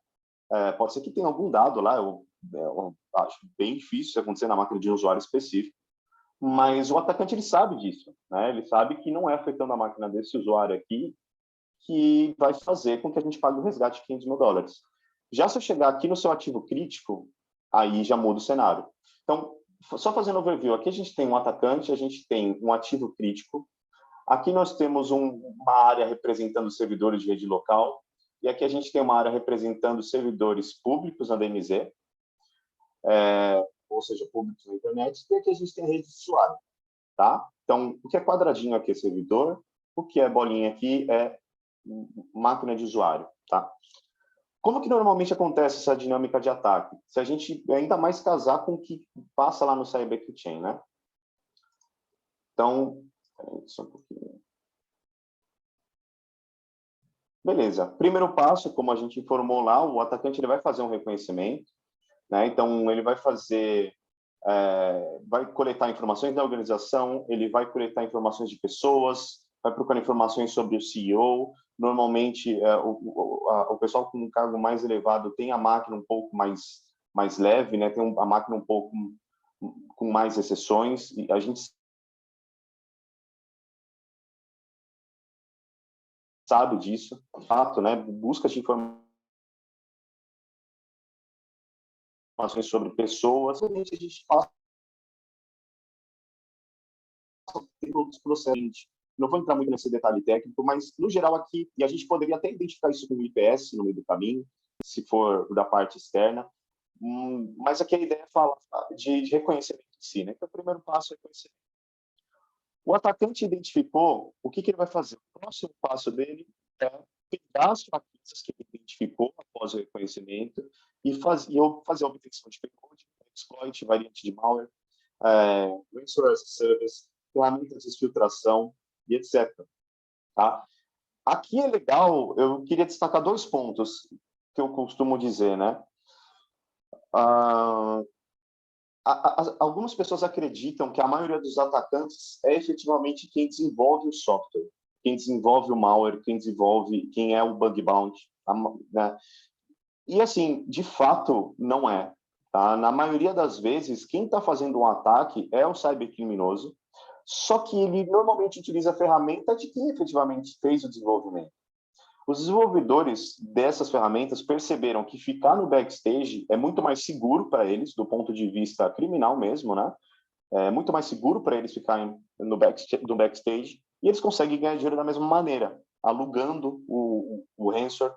Pode ser que tenha algum dado lá, eu acho bem difícil isso acontecer na máquina de um usuário específico, mas o atacante ele sabe disso, né? Ele sabe que não é afetando a máquina desse usuário aqui que vai fazer com que a gente pague o resgate de $500 mil. Já se eu chegar aqui no seu ativo crítico, aí já muda o cenário. Então, só fazendo um overview, aqui a gente tem um atacante, a gente tem um ativo crítico, aqui nós temos uma área representando servidores de rede local, e aqui a gente tem uma área representando servidores públicos na DMZ, ou seja, públicos na internet, e aqui a gente tem a rede de usuário, tá? Então, o que é quadradinho aqui é servidor, o que é bolinha aqui é máquina de usuário, tá? Como que normalmente acontece essa dinâmica de ataque? Se a gente ainda mais casar com o que passa lá no CyberQChain, né? Então, só um pouquinho. Beleza. Primeiro passo, como a gente informou lá, o atacante ele vai fazer um reconhecimento, né? Então, ele vai fazer, vai coletar informações da organização, ele vai coletar informações de pessoas, vai procurar informações sobre o CEO. Normalmente, o pessoal com um cargo mais elevado tem a máquina um pouco mais leve, né? Tem a máquina um pouco com mais exceções. E a gente sabe disso, de fato, né? Busca de informações sobre pessoas. A gente passa por outros processos. Não vou entrar muito nesse detalhe técnico, mas, no geral, aqui, e a gente poderia até identificar isso com o IPS no meio do caminho, se for da parte externa, mas aqui a ideia fala de reconhecimento em si, né? Então, o primeiro passo é reconhecimento. O atacante identificou, o que ele vai fazer? O próximo passo dele é pegar as fraquezas que ele identificou após o reconhecimento e fazer a obtenção de payload, exploit, variante de malware, ransomware as a service, ferramentas de filtração e etc. Tá? Aqui é legal, eu queria destacar 2 pontos que eu costumo dizer, né? Algumas pessoas acreditam que a maioria dos atacantes é efetivamente quem desenvolve o software, quem desenvolve o malware, quem é o bug bounty, né? E assim, de fato, não é. Tá? Na maioria das vezes, quem está fazendo um ataque é o cybercriminoso, só que ele normalmente utiliza a ferramenta de quem efetivamente fez o desenvolvimento. Os desenvolvedores dessas ferramentas perceberam que ficar no backstage é muito mais seguro para eles, do ponto de vista criminal mesmo, né? É muito mais seguro para eles ficarem no backstage, e eles conseguem ganhar dinheiro da mesma maneira, alugando o ransomware,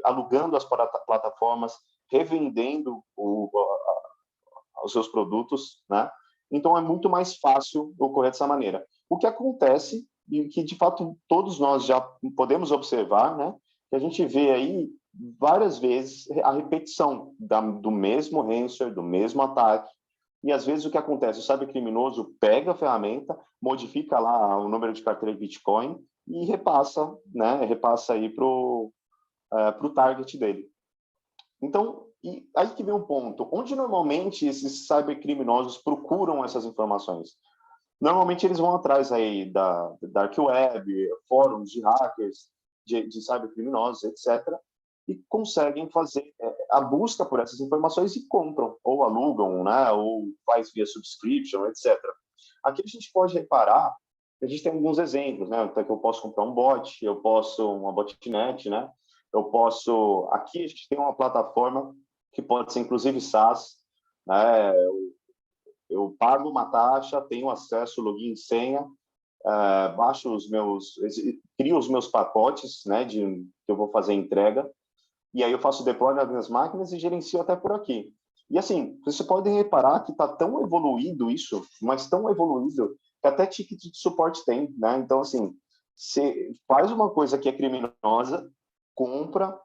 alugando as plataformas, revendendo os seus produtos, né? Então, é muito mais fácil ocorrer dessa maneira. O que acontece, e que, de fato, todos nós já podemos observar, né? Que a gente vê aí, várias vezes, a repetição do mesmo ransomware, do mesmo ataque. E, às vezes, o que acontece? O cybercriminoso pega a ferramenta, modifica lá o número de carteira de Bitcoin e repassa, né? Repassa aí para o target dele. Então, e aí que vem um ponto. Onde normalmente esses cybercriminosos procuram essas informações? Normalmente eles vão atrás aí da Dark Web, fóruns de hackers, de cybercriminosos, etc. e conseguem fazer a busca por essas informações e compram, ou alugam, né, ou faz via subscription, etc. Aqui a gente pode reparar, a gente tem alguns exemplos, né? Então, que eu posso comprar um bot, eu posso uma botnet, né? Eu posso... Aqui a gente tem uma plataforma que pode ser, inclusive, SaaS, né? Eu pago uma taxa, tenho acesso, login e senha, baixo os meus... Crio os meus pacotes, né? Que eu vou fazer entrega, e aí eu faço deploy nas minhas máquinas e gerencio até por aqui. E assim, vocês podem reparar que está tão evoluído isso, mas tão evoluído, que até ticket de suporte tem, né? Então, assim, você faz uma coisa que é criminosa, compra,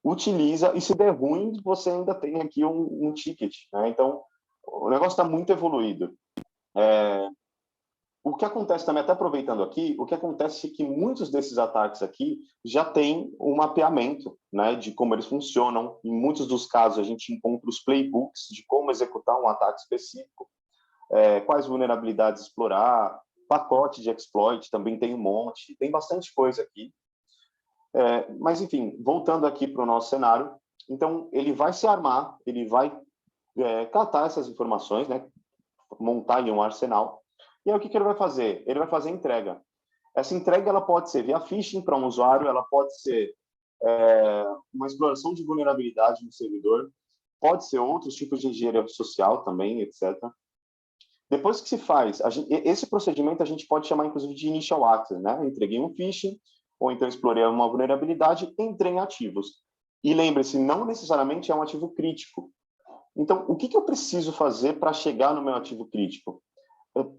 utiliza, e se der ruim, você ainda tem aqui um ticket, né? Então, o negócio está muito evoluído. O que acontece também, até aproveitando aqui, o que acontece é que muitos desses ataques aqui já têm um mapeamento, né, de como eles funcionam. Em muitos dos casos, a gente encontra os playbooks de como executar um ataque específico, quais vulnerabilidades explorar, pacote de exploit também tem um monte, tem bastante coisa aqui. Mas, enfim, voltando aqui para o nosso cenário, então, ele vai se armar, ele vai catar essas informações, né, montar em um arsenal. E aí o que ele vai fazer? Ele vai fazer entrega. Essa entrega ela pode ser via phishing para um usuário, ela pode ser uma exploração de vulnerabilidade no servidor, pode ser outros tipos de engenharia social também, etc. Depois que se faz, esse procedimento a gente pode chamar inclusive de initial access, né? Eu entreguei um phishing, ou então explorei uma vulnerabilidade, entrei em ativos. E lembre-se, não necessariamente é um ativo crítico. Então, o que eu preciso fazer para chegar no meu ativo crítico?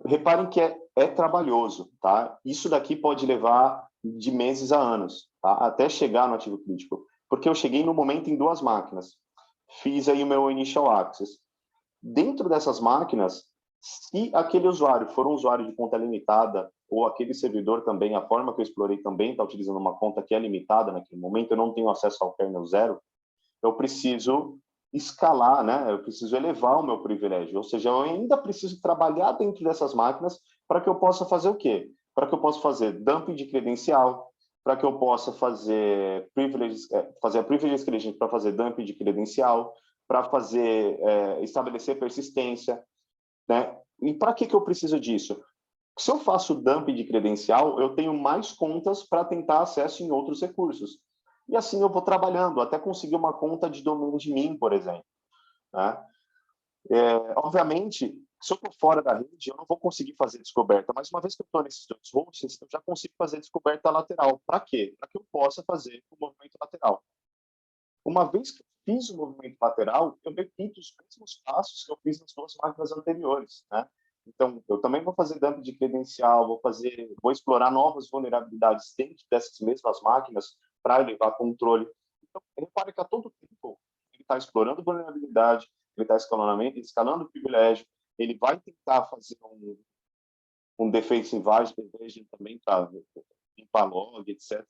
Reparem que é trabalhoso, tá? Isso daqui pode levar de meses a anos, tá? Até chegar no ativo crítico. Porque eu cheguei no momento em 2 máquinas. Fiz aí o meu initial access. Dentro dessas máquinas, se aquele usuário for um usuário de conta limitada, ou aquele servidor também, a forma que eu explorei também está utilizando uma conta que é limitada naquele momento, eu não tenho acesso ao kernel 0, eu preciso escalar, né? Eu preciso elevar o meu privilégio, ou seja, eu ainda preciso trabalhar dentro dessas máquinas para que eu possa fazer o quê? Para que eu possa fazer dumping de credencial, para que eu possa fazer a privilege escalation para fazer dumping de credencial, para fazer estabelecer persistência, né? E para que eu preciso disso? Se eu faço dumping de credencial, eu tenho mais contas para tentar acesso em outros recursos. E assim eu vou trabalhando, até conseguir uma conta de domínio de mim, por exemplo, né? Obviamente, se eu estou fora da rede, eu não vou conseguir fazer descoberta, mas uma vez que eu estou nesses 2 hosts, eu já consigo fazer descoberta lateral. Para quê? Para que eu possa fazer o movimento lateral. Uma vez que eu fiz o movimento lateral, eu repito os mesmos passos que eu fiz nas 2 máquinas anteriores, né? Então, eu também vou fazer dump de credencial, vou explorar novas vulnerabilidades dentro dessas mesmas máquinas para elevar controle. Então, repare que a todo tempo ele está explorando vulnerabilidade, ele está escalando o privilégio, ele vai tentar fazer um defensive invasion também para limpar log, etc.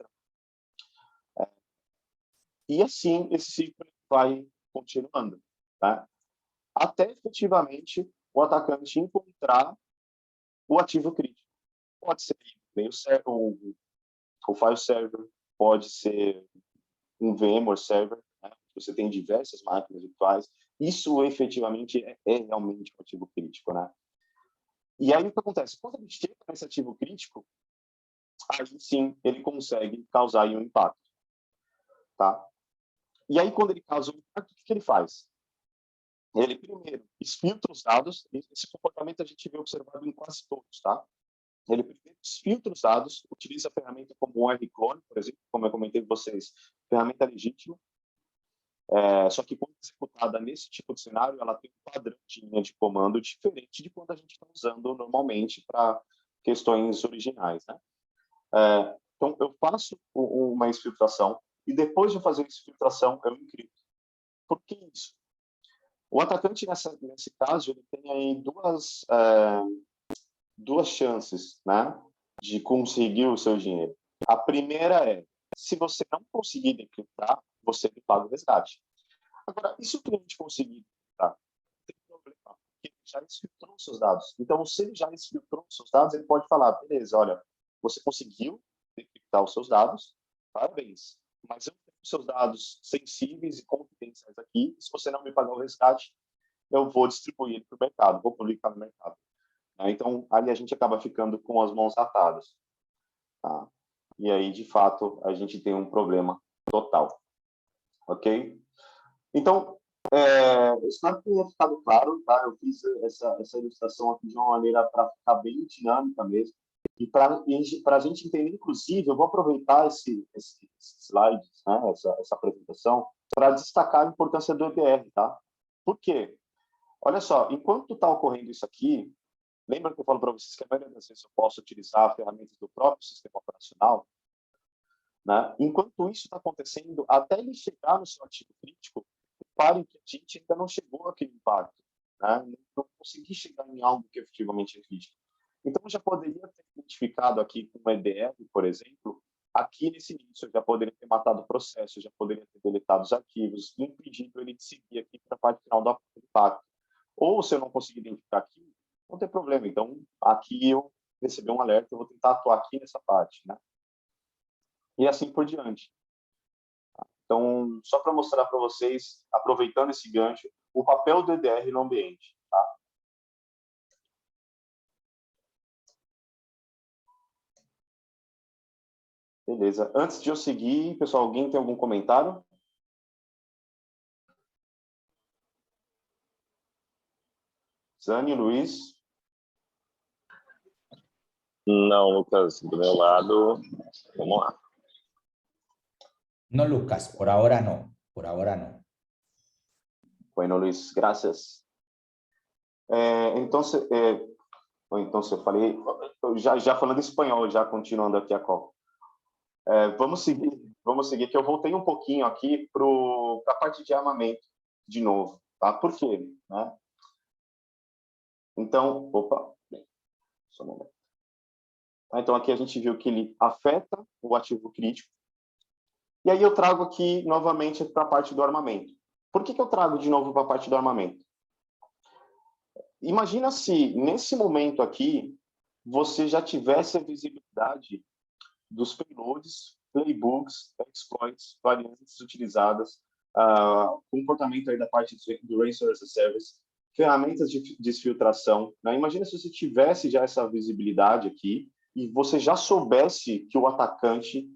E assim esse ciclo vai continuando, tá? Até efetivamente o atacante encontrar o ativo crítico. Pode ser o file server, pode ser um VMware server, né? Você tem diversas máquinas virtuais. Isso efetivamente é realmente um ativo crítico, né? E aí o que acontece? Quando ele chega nesse ativo crítico, aí sim ele consegue causar aí um impacto, tá? E aí quando ele causa um impacto, o que ele faz? Ele primeiro filtra os dados, esse comportamento a gente vê observado em quase todos, tá? Ele primeiro filtra os dados, utiliza a ferramenta como o rclone, por exemplo, como eu comentei com vocês, ferramenta legítima, só que quando executada nesse tipo de cenário, ela tem um padrão de linha de comando diferente de quando a gente está usando normalmente para questões originais, né? Então, eu faço uma exfiltração e depois de fazer a exfiltração, eu encripto. Por que isso? O atacante, nesse caso, ele tem aí duas chances, né, de conseguir o seu dinheiro. A primeira é, se você não conseguir decriptar, você me paga o resgate. Agora, e se o cliente conseguir decriptar? Não tem problema, porque ele já exfiltrou os seus dados. Então, se ele já exfiltrou os seus dados, ele pode falar, beleza, olha, você conseguiu decriptar os seus dados, parabéns, mas eu seus dados sensíveis e confidenciais aqui. Se você não me pagar o resgate, eu vou distribuir ele para o mercado, vou publicar no mercado. Então, aí a gente acaba ficando com as mãos atadas. Tá? E aí, de fato, a gente tem um problema total. Ok? Então, espero que tenha ficado claro, tá? Eu fiz essa ilustração aqui de uma maneira para ficar bem dinâmica mesmo. E para a gente entender, inclusive, eu vou aproveitar esse slide, né? essa apresentação, para destacar a importância do EDR, tá? Por quê? Olha só, enquanto está ocorrendo isso aqui, lembra que eu falo para vocês que a maioria das vezes eu posso utilizar ferramentas do próprio sistema operacional? Né? Enquanto isso está acontecendo, até ele chegar no seu ativo crítico, reparem que a gente ainda não chegou àquele impacto. Né? Não consegui chegar em algo que efetivamente é crítico. Então, eu já poderia ter identificado aqui com uma EDR, por exemplo, aqui nesse início, eu já poderia ter matado o processo, eu já poderia ter deletado os arquivos, impedido ele de seguir aqui para a parte final do impacto. Ou, se eu não conseguir identificar aqui, não tem problema. Então, aqui eu recebi um alerta, eu vou tentar atuar aqui nessa parte. Né? E assim por diante. Então, só para mostrar para vocês, aproveitando esse gancho, o papel do EDR no ambiente. Tá? Beleza. Antes de eu seguir, pessoal, alguém tem algum comentário? Zani, Luiz? Não, Lucas, do meu lado, vamos lá. No, Lucas, por ahora no. Por ahora no. Bueno, Luiz, graças. Então, eu falei, já falando espanhol, já continuando aqui a call. Vamos seguir, que eu voltei um pouquinho aqui para a parte de armamento, de novo. Tá? Por quê? Né? Então, só um momento. Então, aqui a gente viu que ele afeta o ativo crítico. E aí eu trago aqui, novamente, para a parte do armamento. Por que eu trago de novo para a parte do armamento? Imagina se, nesse momento aqui, você já tivesse a visibilidade dos payloads, playbooks, exploits, variantes utilizadas, comportamento aí da parte do Ransomware as a Service, ferramentas de desfiltração. Né? Imagina se você tivesse já essa visibilidade aqui e você já soubesse que o atacante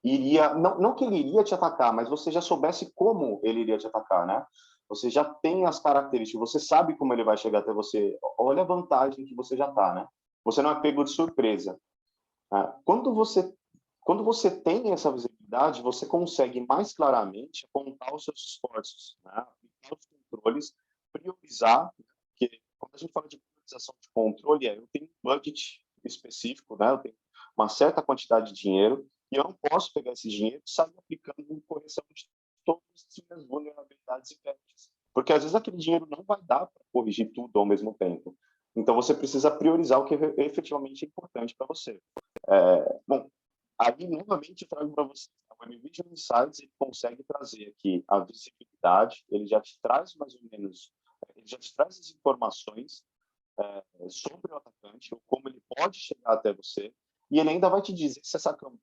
iria, não que ele iria te atacar, mas você já soubesse como ele iria te atacar, né? Você já tem as características, você sabe como ele vai chegar até você. Olha a vantagem que você já está, né? Você não é pego de surpresa. Quando você tem essa visibilidade, você consegue mais claramente apontar os seus esforços, né? Aplicar os controles, priorizar, porque quando a gente fala de priorização de controle, eu tenho um budget específico, né? Eu tenho uma certa quantidade de dinheiro e eu não posso pegar esse dinheiro e sair aplicando correção de todas as minhas vulnerabilidades e patches. Porque às vezes aquele dinheiro não vai dar para corrigir tudo ao mesmo tempo. Então você precisa priorizar o que efetivamente é importante para você. Bom, aí novamente eu trago para vocês. O NVIDIA Insights ele consegue trazer aqui a visibilidade, ele já te traz mais ou menos, ele já te traz as informações sobre o atacante, ou como ele pode chegar até você, e ele ainda vai te dizer se essa campanha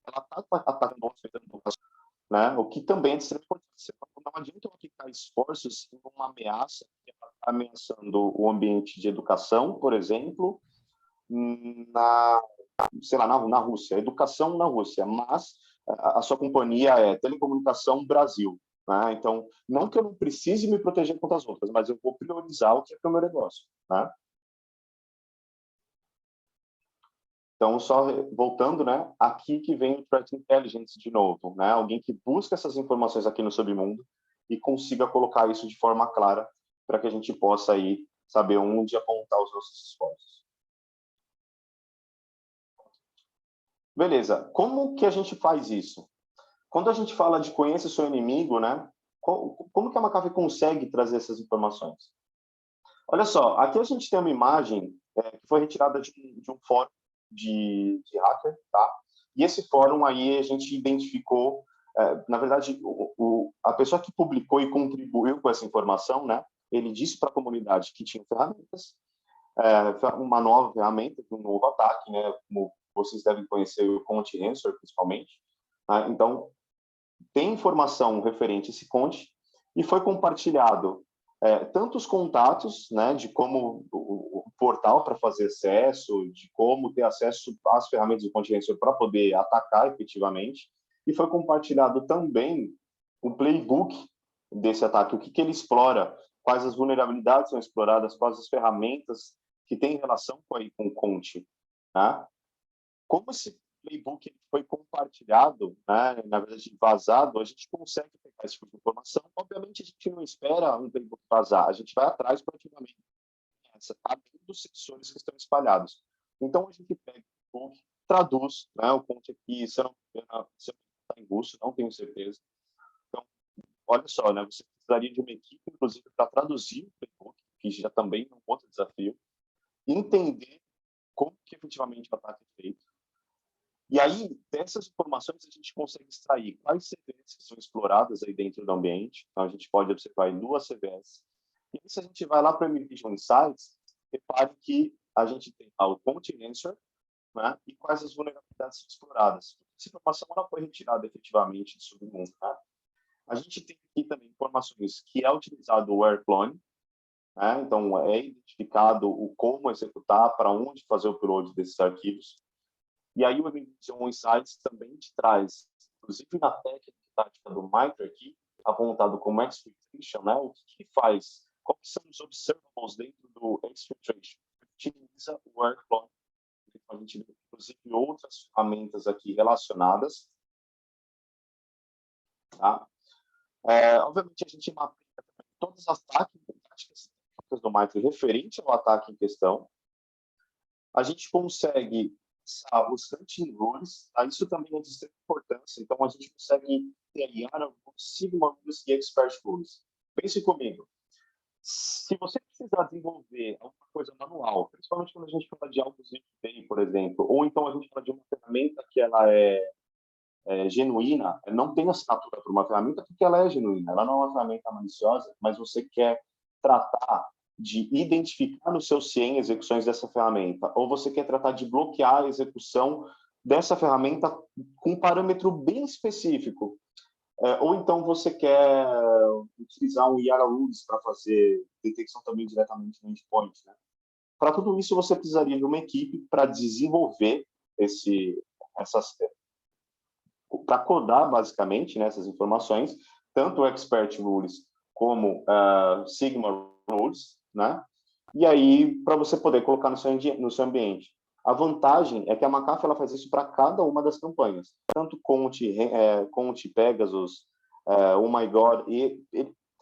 ela está atacando, né? O que também é de extrema importância. Não adianta eu aplicar esforços em uma ameaça que está ameaçando o ambiente de educação, por exemplo, sei lá, na Rússia, educação na Rússia, mas a sua companhia é Telecomunicação Brasil. Né? Então, não que eu não precise me proteger contra as outras, mas eu vou priorizar o que é para o meu negócio. Né? Então, só voltando, né, aqui que vem o Threat Intelligence de novo, né? Alguém que busca essas informações aqui no submundo e consiga colocar isso de forma clara para que a gente possa aí saber onde apontar os nossos esforços. Beleza, como que a gente faz isso? Quando a gente fala de conheça o seu inimigo, né? Como que a McAfee consegue trazer essas informações? Olha só, aqui a gente tem uma imagem que foi retirada de um fórum de hacker, tá? E esse fórum aí a gente identificou, na verdade, a pessoa que publicou e contribuiu com essa informação, né? Ele disse para a comunidade que tinha ferramentas, uma nova ferramenta, um novo ataque, né? Como vocês devem conhecer o Conte Answer, principalmente. Né? Então, tem informação referente a esse Conte e foi compartilhado tanto os contatos, né, de como o portal para fazer acesso, de como ter acesso às ferramentas do Conte Answer para poder atacar efetivamente, e foi compartilhado também o playbook desse ataque, o que ele explora, quais as vulnerabilidades são exploradas, quais as ferramentas que têm relação com o Conte. Tá? Como esse playbook foi compartilhado, né, na verdade vazado, a gente consegue pegar esse tipo de informação. Obviamente, a gente não espera um playbook vazar, a gente vai atrás proativamente, além dos sensores que estão espalhados. Então, a gente pega o playbook, traduz, né, o Conte aqui, se eu não está em russo, não tenho certeza. Então, olha só, né, você precisaria de uma equipe, inclusive, para traduzir o playbook, que já também é um outro desafio, e entender como que efetivamente o ataque é feito. E aí, dessas informações, a gente consegue extrair quais CVEs que são exploradas aí dentro do ambiente. Então, a gente pode observar em 2 CVEs. E aí, se a gente vai lá para o MVision Insights, repare que a gente tem lá o Conte Answer, né, e quais as vulnerabilidades são exploradas. Essa informação não foi retirada efetivamente do submundo. Tá? A gente tem aqui também informações que é utilizado o Airclone, né? Então, é identificado o como executar, para onde fazer o upload desses arquivos. E aí o MVision Insights também te traz, inclusive na técnica tática do MITRE aqui, apontado como exfiltration, né? O que faz? Quais são os observables dentro do exfiltration? Utiliza o Airclone. Então, a gente vê, inclusive, outras ferramentas aqui relacionadas. Tá? Obviamente, a gente mapeia todas as táticas do MITRE referente ao ataque em questão. A gente consegue os hunting rules, isso também é de extrema importância. Então, a gente consegue ter IARA rules, Sigma rules e expert rules. Pense comigo. Se você precisar desenvolver alguma coisa manual, principalmente quando a gente fala de algo ZTI, por exemplo, ou então a gente fala de uma ferramenta que ela é genuína, não tem assinatura para uma ferramenta porque ela é genuína, ela não é uma ferramenta maliciosa, mas você quer tratar de identificar no seu CIEM execuções dessa ferramenta, ou você quer tratar de bloquear a execução dessa ferramenta com um parâmetro bem específico, ou então você quer utilizar um IARA rules para fazer detecção também diretamente no endpoint, né? Para tudo isso, você precisaria de uma equipe para desenvolver para codar, basicamente, né, essas informações, tanto o Expert Rules como Sigma Rules, né? E aí, para você poder colocar no seu ambiente. A vantagem é que a McAfee ela faz isso para cada uma das campanhas. Tanto Conte, Pegasus, Oh My God, e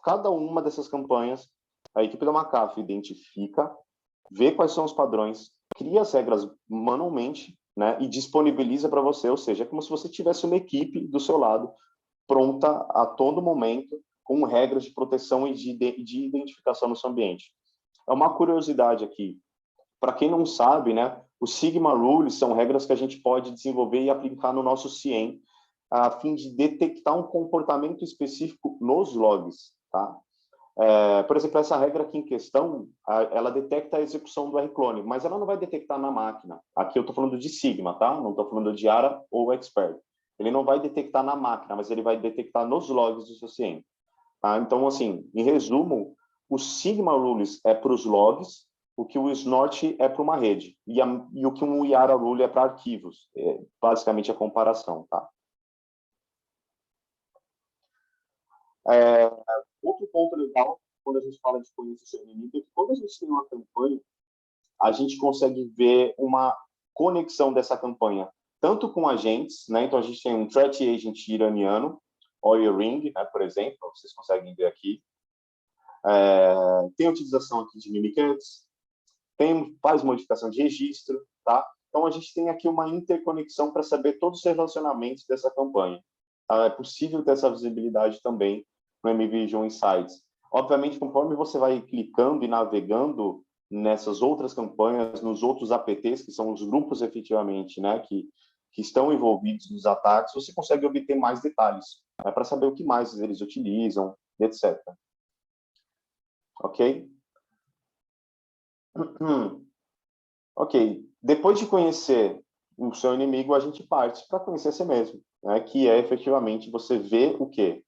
cada uma dessas campanhas, a equipe da McAfee identifica, vê quais são os padrões, cria as regras manualmente, né, e disponibiliza para você, ou seja, é como se você tivesse uma equipe do seu lado, pronta a todo momento, com regras de proteção e de identificação no seu ambiente. É uma curiosidade aqui. Para quem não sabe, né, os Sigma Rules são regras que a gente pode desenvolver e aplicar no nosso CIEM, a fim de detectar um comportamento específico nos logs. Tá? Por exemplo, essa regra aqui em questão, ela detecta a execução do Rclone, mas ela não vai detectar na máquina. Aqui eu estou falando de Sigma, tá? Não estou falando de ARA ou Expert. Ele não vai detectar na máquina, mas ele vai detectar nos logs do seu CIEM. Tá? Então, assim, em resumo, o Sigma Rules é para os logs, o que o Snort é para uma rede, e o que um IARA Rule é para arquivos. Basicamente a comparação, tá? Outro ponto legal, quando a gente fala de conhecer seu inimigo, é que quando a gente tem uma campanha, a gente consegue ver uma conexão dessa campanha, tanto com agentes, né? Então, a gente tem um threat agent iraniano, Oil Ring, né, por exemplo, vocês conseguem ver aqui. Tem a utilização aqui de Mimikatz, faz modificação de registro, tá? Então, a gente tem aqui uma interconexão para saber todos os relacionamentos dessa campanha. É possível ter essa visibilidade também no MVision Insights. Obviamente, conforme você vai clicando e navegando nessas outras campanhas, nos outros APTs, que são os grupos efetivamente, né, que estão envolvidos nos ataques, você consegue obter mais detalhes, né, para saber o que mais eles utilizam, etc. Ok? Ok, depois de conhecer o seu inimigo, a gente parte para conhecer si mesmo, né? Que é efetivamente você ver o quê?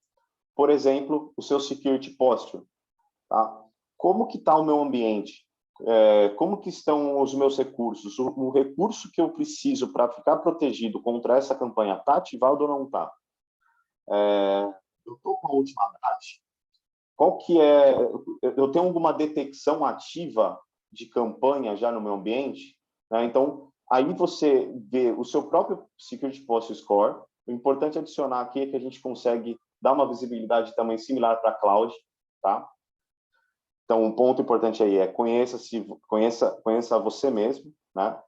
Por exemplo, o seu security posture, tá? Como que está o meu ambiente? Como que estão os meus recursos? O recurso que eu preciso para ficar protegido contra essa campanha está ativado ou não está? Eu estou com a última date? Qual que é? Eu tenho alguma detecção ativa de campanha já no meu ambiente? Né? Então, aí você vê o seu próprio Security Posture Score. O importante adicionar aqui é que a gente consegue dar uma visibilidade também similar para a Cloud, tá? Então, um ponto importante aí é conheça você mesmo, né?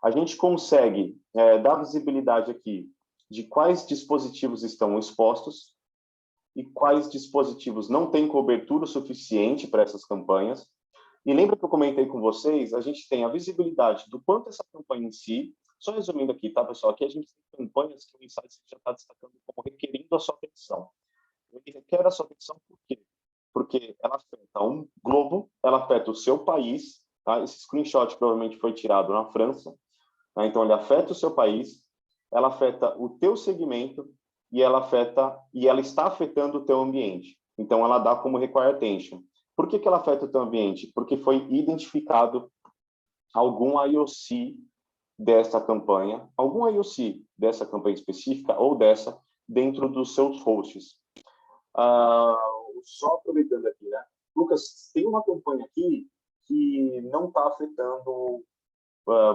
A gente consegue dar visibilidade aqui de quais dispositivos estão expostos e quais dispositivos não têm cobertura suficiente para essas campanhas. E lembra que eu comentei com vocês, a gente tem a visibilidade do quanto essa campanha em si, só resumindo aqui, tá, pessoal? Aqui a gente tem campanhas que o Insights já está destacando como requerindo a sua atenção. Ele requer a sua atenção por quê? Porque ela afeta um globo, ela afeta o seu país, tá? Esse screenshot provavelmente foi tirado na França, tá? Então ele afeta o seu país, ela afeta o teu segmento e ela está afetando o teu ambiente. Então ela dá como require attention. Por que ela afeta o teu ambiente? Porque foi identificado algum IOC dessa campanha, específica ou dessa dentro dos seus hosts. Só aproveitando aqui, né? Lucas, tem uma campanha aqui que não está afetando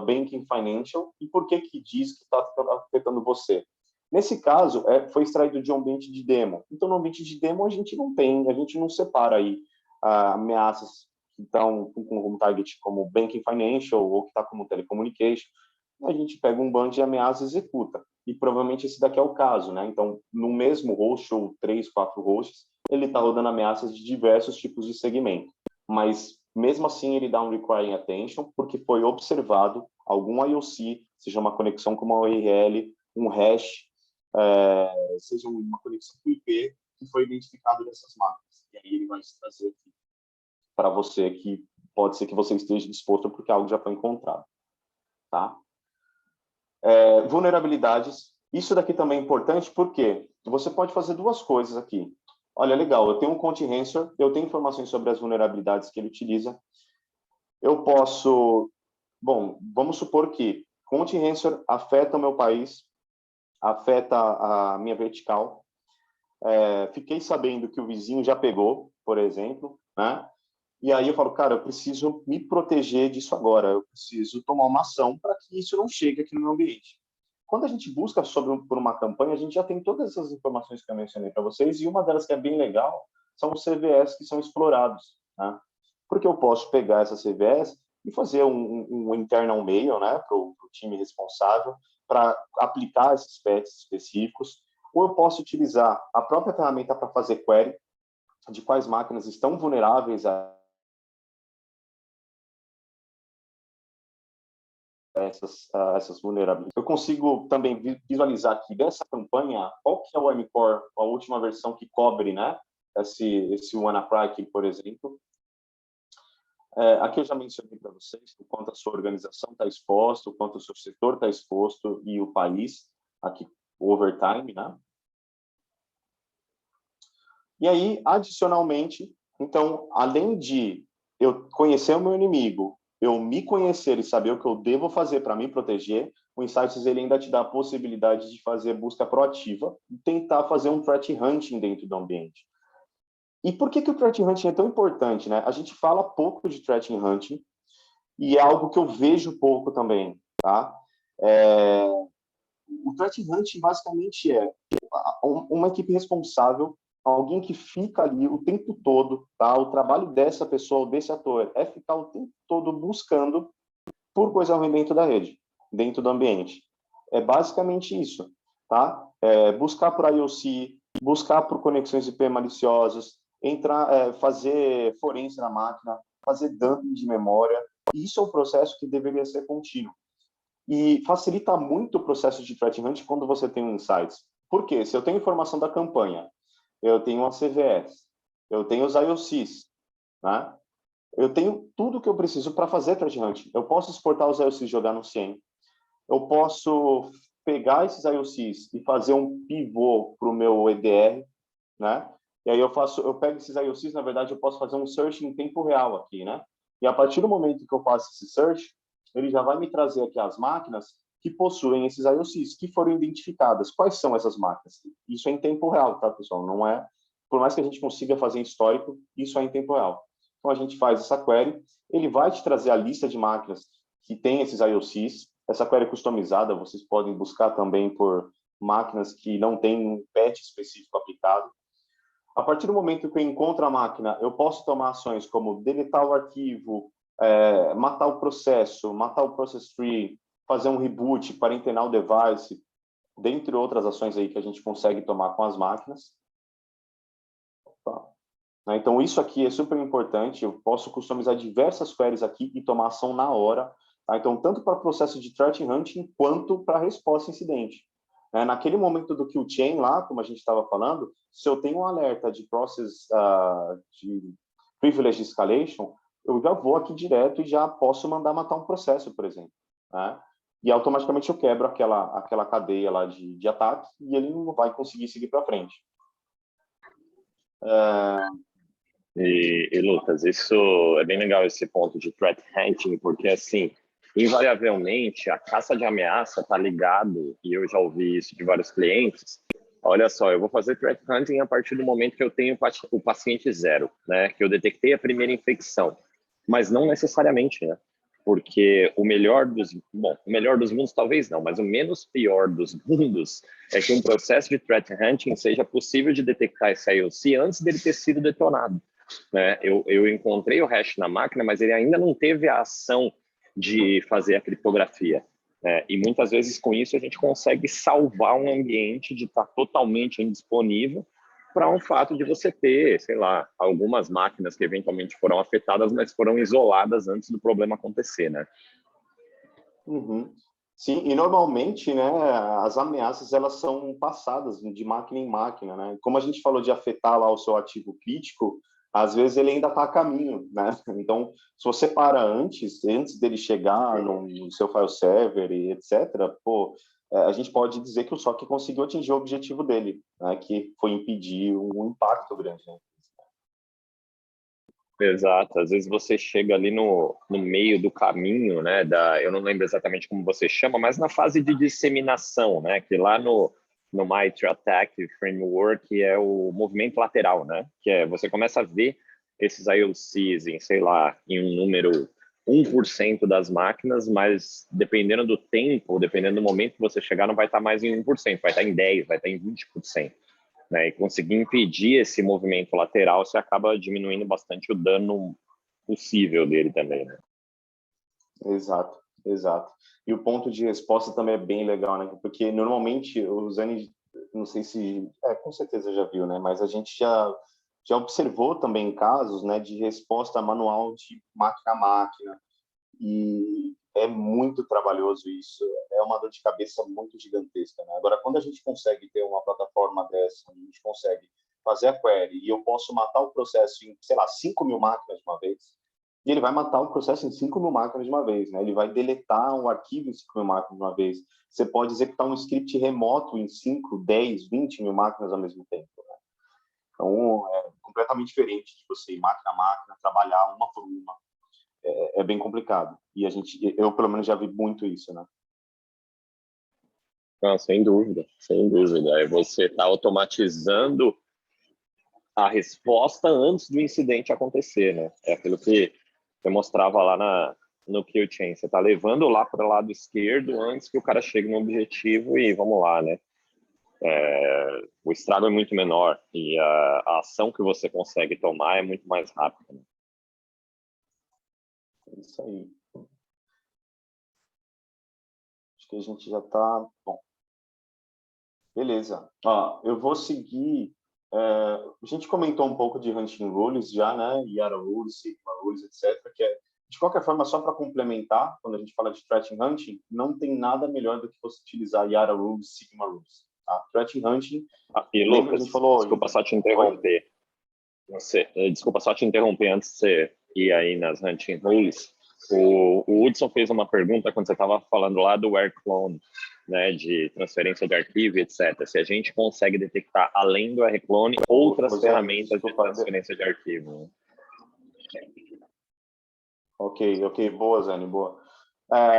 Banking Financial, e por que diz que está afetando você? Nesse caso, foi extraído de um ambiente de demo. Então, no ambiente de demo, a gente não separa aí ameaças que estão com target como Banking Financial ou que está como Telecommunication. A gente pega um bando de ameaças e executa. E provavelmente esse daqui é o caso, né? Então, no mesmo host ou 3, 4 hosts, ele está rodando ameaças de diversos tipos de segmento. Mas, mesmo assim, ele dá um requiring attention porque foi observado algum IOC, seja uma conexão com uma URL, um hash, seja uma conexão com IP, que foi identificado nessas máquinas. E aí ele vai trazer aqui para você que pode ser que você esteja disposto porque algo já foi encontrado. Tá? Vulnerabilidades. Isso daqui também é importante porque você pode fazer duas coisas aqui. Olha, legal, eu tenho um Conti-Hensor, eu tenho informações sobre as vulnerabilidades que ele utiliza. Eu posso... Bom, vamos supor que Conti-Hensor afeta o meu país, afeta a minha vertical. Fiquei sabendo que o vizinho já pegou, por exemplo, né? E aí eu falo, cara, eu preciso me proteger disso agora, eu preciso tomar uma ação para que isso não chegue aqui no meu ambiente. Quando a gente busca por uma campanha, a gente já tem todas essas informações que eu mencionei para vocês, e uma delas que é bem legal são os CVEs que são explorados, né? Porque eu posso pegar essas CVEs e fazer um internal mail, né, para o time responsável, para aplicar esses patches específicos, ou eu posso utilizar a própria ferramenta para fazer query de quais máquinas estão vulneráveis a essas vulnerabilidades. Eu consigo também visualizar aqui dessa campanha qual que é o MCore, a última versão que cobre, né, esse WannaCry, por exemplo. Aqui eu já mencionei para vocês o quanto a sua organização está exposta, o quanto o seu setor está exposto e o país, aqui o overtime, né? E aí, adicionalmente, então, além de eu conhecer o meu inimigo, eu me conhecer e saber o que eu devo fazer para me proteger, o Insights ele ainda te dá a possibilidade de fazer busca proativa e tentar fazer um threat hunting dentro do ambiente. E por que o threat hunting é tão importante, né? A gente fala pouco de threat hunting e é algo que eu vejo pouco também, tá? O threat hunting basicamente é uma equipe responsável, alguém que fica ali o tempo todo, tá? O trabalho dessa pessoa, ou desse ator, é ficar o tempo todo buscando por coisa ruim dentro da rede, dentro do ambiente. É basicamente isso, tá? Buscar por IOC, buscar por conexões IP maliciosas, fazer forense na máquina, fazer dumping de memória. Isso é um processo que deveria ser contínuo. E facilita muito o processo de threat hunting quando você tem um insights. Por quê? Se eu tenho informação da campanha, eu tenho as CVEs, eu tenho os IOCs, né? eu tenho tudo que eu preciso para fazer threat hunting. Eu posso exportar os IOCs e jogar no CIEM. Eu posso pegar esses IOCs e fazer um pivô para o meu EDR, né? E aí eu pego esses IOCs, na verdade, eu posso fazer um search em tempo real aqui, né? E a partir do momento que eu faço esse search, ele já vai me trazer aqui as máquinas que possuem esses IOCs, que foram identificadas. Quais são essas máquinas? Isso é em tempo real, tá, pessoal? Não é, por mais que a gente consiga fazer em histórico, isso é em tempo real. Então, a gente faz essa query, ele vai te trazer a lista de máquinas que tem esses IOCs. Essa query customizada, vocês podem buscar também por máquinas que não têm um patch específico aplicado. A partir do momento que eu encontro a máquina, eu posso tomar ações como deletar o arquivo, matar o processo, matar o process tree, fazer um reboot, quarentenar o device, dentre outras ações aí que a gente consegue tomar com as máquinas. Tá. Então, isso aqui é super importante. Eu posso customizar diversas queries aqui e tomar ação na hora. Tá? Então, tanto para o processo de threat hunting, quanto para a resposta a incidente. Naquele momento do kill chain lá, como a gente estava falando, se eu tenho um alerta de process de privilege escalation, eu já vou aqui direto e já posso mandar matar um processo, por exemplo. Né? E automaticamente eu quebro aquela cadeia lá de ataque e ele não vai conseguir seguir para frente. E, Lucas, isso é bem legal, esse ponto de threat hunting, porque, assim, invariavelmente, a caça de ameaça está ligado, e eu já ouvi isso de vários clientes. Olha só, eu vou fazer threat hunting a partir do momento que eu tenho o paciente zero, né? Que eu detectei a primeira infecção. Mas não necessariamente, né? Porque o melhor dos mundos talvez não, mas o menos pior dos mundos é que um processo de threat hunting seja possível de detectar esse IOC antes dele ter sido detonado. Né? Eu encontrei o hash na máquina, mas ele ainda não teve a ação de fazer a criptografia. E muitas vezes com isso a gente consegue salvar um ambiente de estar totalmente indisponível para um fato de você ter, sei lá, algumas máquinas que eventualmente foram afetadas, mas foram isoladas antes do problema acontecer, né? Uhum. Sim, e normalmente, né, as ameaças elas são passadas de máquina em máquina, né? Como a gente falou de afetar lá o seu ativo crítico, às vezes ele ainda está a caminho, né? Então, se você para antes dele chegar no seu file server e etc., a gente pode dizer que o SOC conseguiu atingir o objetivo dele, né? Que foi impedir um impacto grande, né? Exato, às vezes você chega ali no meio do caminho, né, eu não lembro exatamente como você chama, mas na fase de disseminação, né, que lá no MITRE ATT&CK Framework é o movimento lateral, né, que é você começa a ver esses IOCs em, sei lá, em um número 1% das máquinas, mas dependendo do tempo, dependendo do momento que você chegar, não vai estar mais em 1%, vai estar em 10%, vai estar em 20%. Né, e conseguir impedir esse movimento lateral, você acaba diminuindo bastante o dano possível dele também, né? Exato, exato. E o ponto de resposta também é bem legal, né? Porque normalmente os N, não sei se, com certeza já viu, né? Mas a gente já observou também casos, né, de resposta manual de máquina a máquina. E é muito trabalhoso isso, é uma dor de cabeça muito gigantesca, né? Agora, quando a gente consegue ter uma plataforma dessa, a gente consegue fazer a query e eu posso matar o processo em, sei lá, 5.000 máquinas de uma vez, e ele vai matar o processo em 5.000 máquinas de uma vez, né? Ele vai deletar um arquivo em 5.000 máquinas de uma vez. Você pode executar um script remoto em 5, 10, 20.000 máquinas ao mesmo tempo, né? Então, é completamente diferente de você ir máquina a máquina, trabalhar uma por uma. É bem complicado. E eu pelo menos já vi muito isso, né? Não, sem dúvida, sem dúvida. É você está automatizando a resposta antes do incidente acontecer, né? É aquilo que eu mostrava lá no kill chain. Você está levando lá para o lado esquerdo antes que o cara chegue no objetivo e vamos lá, né? O estrago é muito menor e a ação que você consegue tomar é muito mais rápida. Né? É isso aí. Acho que a gente já está... Bom, beleza. Eu vou seguir... a gente comentou um pouco de Hunting Rules já, né? Yara Rules, Sigma Rules, etc. Que de qualquer forma, só para complementar, quando a gente fala de Threat Hunting, não tem nada melhor do que você utilizar Yara Rules, Sigma Rules. Tá? Threat Hunting... E, Lucas, desculpa só te interromper. Desculpa só te interromper antes de você e aí nas hunting rules, o Hudson fez uma pergunta quando você estava falando lá do rclone, né, de transferência de arquivo, etc. Se a gente consegue detectar, além do rclone, outras ferramentas de transferência de arquivo. Ok, boa, Zane, boa.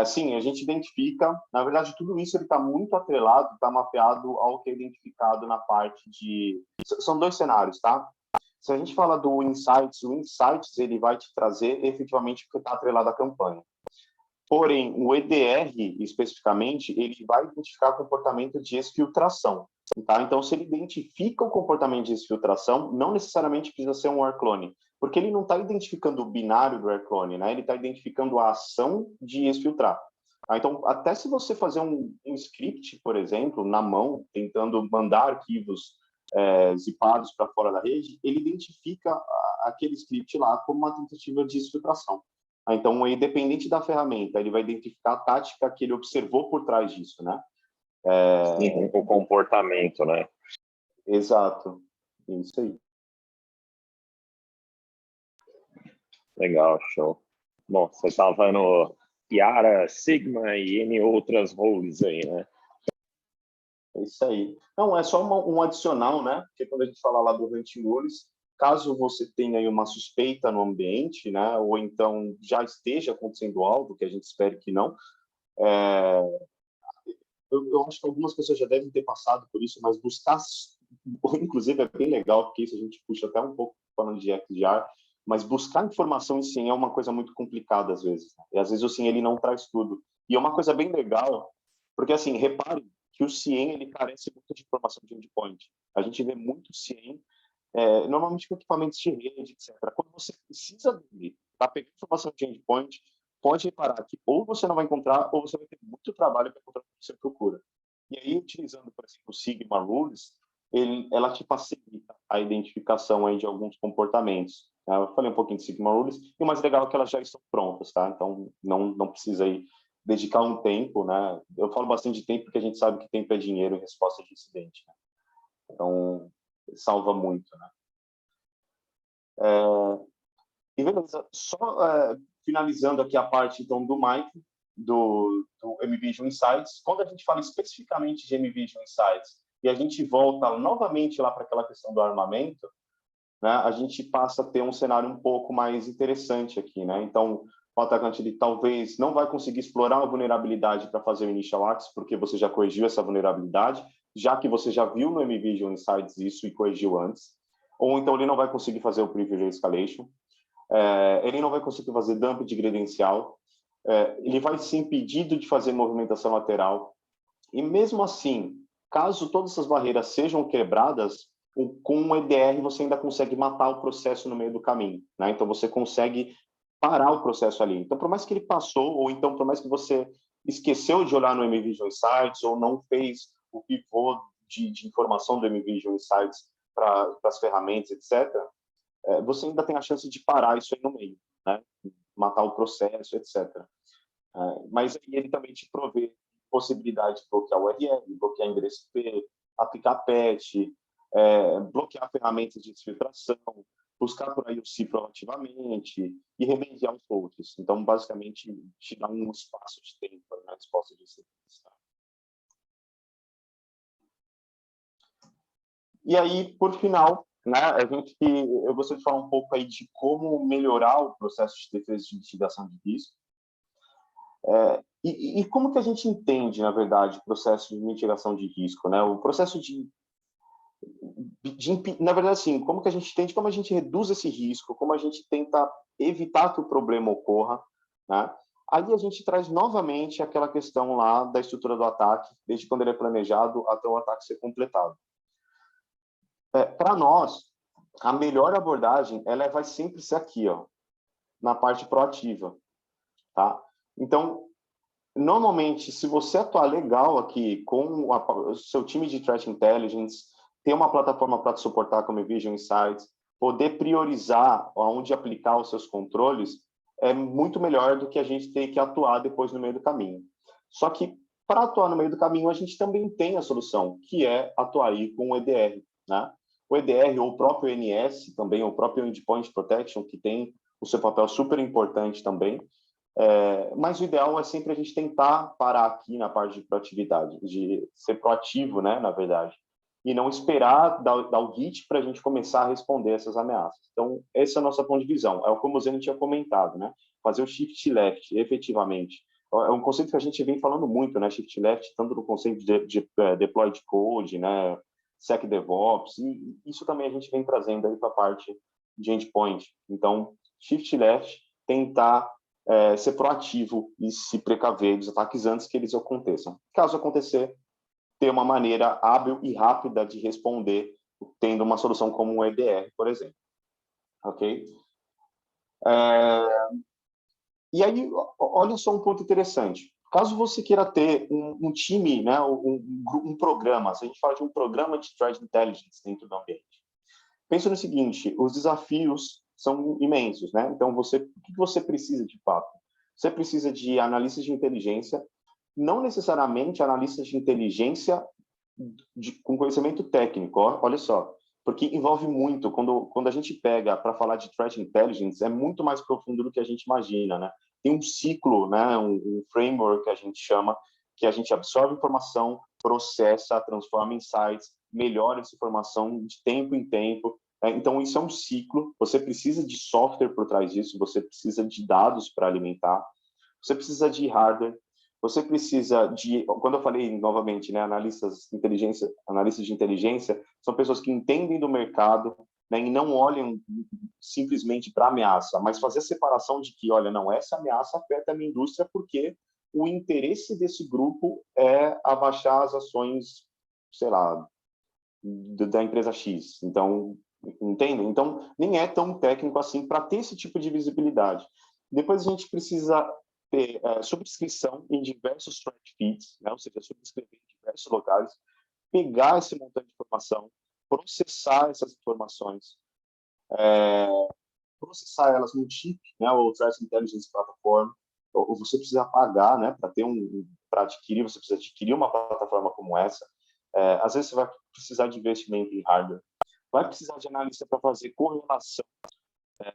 Sim, a gente identifica, na verdade, tudo isso está muito atrelado, está mapeado ao que é identificado na parte de... São dois cenários, tá? Se a gente fala do Insights, o Insights ele vai te trazer efetivamente o que está atrelado à campanha. Porém, o EDR, especificamente, ele vai identificar comportamento de exfiltração. Tá? Então, se ele identifica o comportamento de exfiltração, não necessariamente precisa ser um rclone, porque ele não está identificando o binário do rclone, né? Ele está identificando a ação de exfiltrar. Tá? Então, até se você fazer um script, por exemplo, na mão, tentando mandar arquivos zipados para fora da rede, ele identifica aquele script lá como uma tentativa de exfiltração. Então, independente da ferramenta, ele vai identificar a tática que ele observou por trás disso, né? Sim, o comportamento, né? Exato, isso aí. Legal, show. Bom, você estava no Yara, Sigma e N outras roles aí, né? É isso aí. Não, é só um adicional, né? Porque quando a gente fala lá do hunting rules, caso você tenha aí uma suspeita no ambiente, né? Ou então já esteja acontecendo algo, que a gente espere que não, eu acho que algumas pessoas já devem ter passado por isso, mas buscar, inclusive é bem legal, porque isso a gente puxa até um pouco falando de XDR, mas buscar informação em SIEM é uma coisa muito complicada às vezes. Né? E às vezes o SIEM ele não traz tudo. E é uma coisa bem legal, porque assim, repare que o SIEM ele carece muito de informação de endpoint. A gente vê muito SIEM, normalmente com equipamentos de rede, etc. Quando você precisa dele para pegar informação de endpoint, pode reparar que ou você não vai encontrar, ou você vai ter muito trabalho para encontrar o que você procura. E aí, utilizando, por exemplo, o Sigma Rules, ela te facilita a identificação aí de alguns comportamentos. Eu falei um pouquinho de Sigma Rules, e o mais legal é que elas já estão prontas, tá? Então, não precisa aí dedicar um tempo, né? Eu falo bastante de tempo porque a gente sabe que tempo é dinheiro em resposta de incidente, né? Então, salva muito, né? E beleza, só finalizando aqui a parte, então, do Mike, do MVision Insights. Quando a gente fala especificamente de MVision Insights e a gente volta novamente lá para aquela questão do armamento, né, a gente passa a ter um cenário um pouco mais interessante aqui, né? Então, o atacante ele talvez não vai conseguir explorar uma vulnerabilidade para fazer o initial access, porque você já corrigiu essa vulnerabilidade, já que você já viu no MVision Insights isso e corrigiu antes. Ou então ele não vai conseguir fazer o privilege escalation. Ele não vai conseguir fazer dump de credencial, ele vai ser impedido de fazer movimentação lateral, e mesmo assim, caso todas essas barreiras sejam quebradas, com um EDR você ainda consegue matar o processo no meio do caminho, né? Então você consegue parar o processo ali. Então, por mais que ele passou, ou então por mais que você esqueceu de olhar no MVision Insights, ou não fez o pivô de informação do MVision Insights para as ferramentas, etc., você ainda tem a chance de parar isso aí no meio, né? Matar o processo, etc. Mas aí ele também te provê possibilidade de bloquear o URL, bloquear endereço IP, aplicar patch, bloquear ferramentas de desfiltração, buscar por aí o cifro ativamente e remediar os outros. Então, basicamente, te dá um espaço de tempo na resposta de incidentes. E aí, por final, né, eu gostaria de falar um pouco aí de como melhorar o processo de defesa de mitigação de risco. E como que a gente entende, na verdade, o processo de mitigação de risco, né? O processo na verdade, assim, como que a gente entende, como a gente reduz esse risco, como a gente tenta evitar que o problema ocorra, né? Aí a gente traz novamente aquela questão lá da estrutura do ataque, desde quando ele é planejado até o ataque ser completado. Para nós, a melhor abordagem, ela vai sempre ser aqui, ó, na parte proativa, tá? Então, normalmente, se você atuar legal aqui com o seu time de Threat Intelligence, ter uma plataforma para te suportar como MVision Insights, poder priorizar onde aplicar os seus controles, é muito melhor do que a gente ter que atuar depois no meio do caminho. Só que, para atuar no meio do caminho, a gente também tem a solução, que é atuar aí com o EDR, né? O EDR ou o próprio NS, também o próprio Endpoint Protection, que tem o seu papel super importante também. Mas o ideal é sempre a gente tentar parar aqui na parte de proatividade, de ser proativo, né, na verdade, e não esperar dar o hit para a gente começar a responder essas ameaças. Então, essa é a nossa ponto de visão. É como o Zeno tinha comentado, né? Fazer o shift left, efetivamente. É um conceito que a gente vem falando muito, né? Shift left, tanto no conceito de deployed code, né? SecDevOps, e isso também a gente vem trazendo aí para a parte de endpoint. Então, shift left, tentar ser proativo e se precaver dos ataques antes que eles aconteçam. Caso acontecer, ter uma maneira hábil e rápida de responder, tendo uma solução como o EDR, por exemplo. Ok? E aí, olha só um ponto interessante. Caso você queira ter um time, né, um programa, se a gente fala de um programa de threat intelligence dentro do ambiente, pensa no seguinte, os desafios são imensos, né? Então, o que você precisa de fato? Você precisa de analistas de inteligência, não necessariamente analistas de inteligência com conhecimento técnico, olha só, porque envolve muito, quando a gente pega para falar de threat intelligence, é muito mais profundo do que a gente imagina, né? Tem um ciclo, né, um framework que a gente chama, que a gente absorve informação, processa, transforma em insights, melhora essa informação de tempo em tempo. Então, isso é um ciclo, você precisa de software por trás disso, você precisa de dados para alimentar, você precisa de hardware, você precisa de, quando eu falei novamente, né, analistas de inteligência, são pessoas que entendem do mercado, né, e não olham simplesmente para a ameaça, mas fazer a separação de que, olha, não, essa ameaça afeta a minha indústria porque o interesse desse grupo é abaixar as ações, sei lá, da empresa X. Então, entendem? Então, nem é tão técnico assim para ter esse tipo de visibilidade. Depois a gente precisa ter subscrição em diversos threat feeds, né? Ou seja, subscrever em diversos lugares, pegar esse montante de informação, processar essas informações, processar elas no TIP, né? O Threat Intelligence Platform, ou você precisa pagar, né? Para adquirir, você precisa adquirir uma plataforma como essa. Às vezes você vai precisar de investimento em hardware, vai precisar de analista para fazer correlação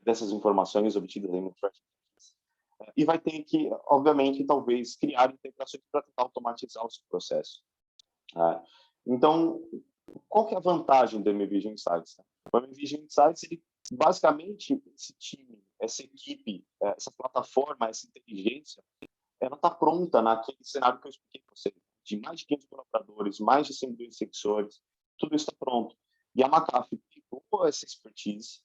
dessas informações obtidas aí no threat e vai ter que, obviamente, talvez, criar integrações para tentar automatizar o seu processo. Então, qual que é a vantagem do MVision Insights? O MVision Insights, ele, basicamente, esse time, essa equipe, essa plataforma, essa inteligência, ela está pronta naquele cenário que eu expliquei para você, de mais de 500 colaboradores, mais de 100 mil sensores, tudo isso está pronto. E a McAfee pegou essa expertise,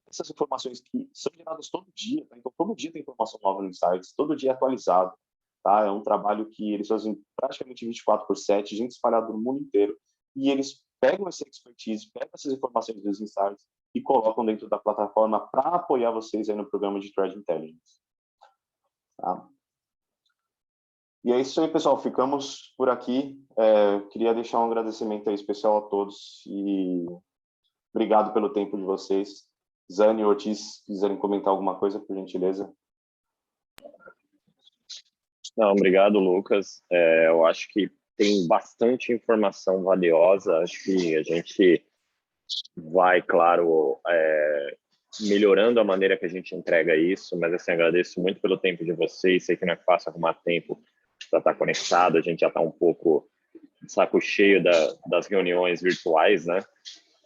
essas informações que são geradas todo dia, tá? Então todo dia tem informação nova no Insights, todo dia é atualizado, tá? É um trabalho que eles fazem praticamente 24/7, gente espalhada no mundo inteiro, e eles pegam essa expertise, pegam essas informações dos Insights e colocam dentro da plataforma para apoiar vocês aí no programa de Threat Intelligence. Tá? E é isso aí, pessoal. Ficamos por aqui. Queria deixar um agradecimento aí especial a todos e obrigado pelo tempo de vocês. Zane e Ortiz, quiserem comentar alguma coisa, por gentileza. Não, obrigado, Lucas. Eu acho que tem bastante informação valiosa. Acho que a gente vai, claro, melhorando a maneira que a gente entrega isso, mas assim, agradeço muito pelo tempo de vocês. Sei que não é fácil arrumar tempo para estar conectado. A gente já está um pouco de saco cheio das reuniões virtuais, né?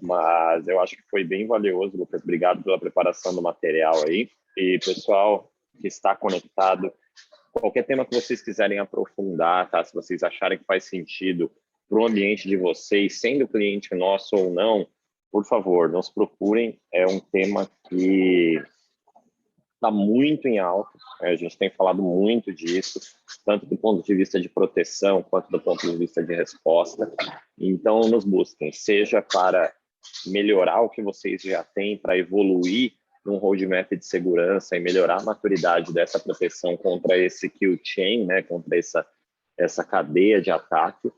Mas eu acho que foi bem valioso, Lucas. Obrigado pela preparação do material aí. E, pessoal que está conectado, qualquer tema que vocês quiserem aprofundar, tá? Se vocês acharem que faz sentido para o ambiente de vocês, sendo cliente nosso ou não, por favor, nos procurem. É um tema que está muito em alta. A gente tem falado muito disso, tanto do ponto de vista de proteção, quanto do ponto de vista de resposta. Então, nos busquem, seja para melhorar o que vocês já têm, para evoluir num roadmap de segurança e melhorar a maturidade dessa proteção contra esse kill chain, né, contra essa cadeia de ataque,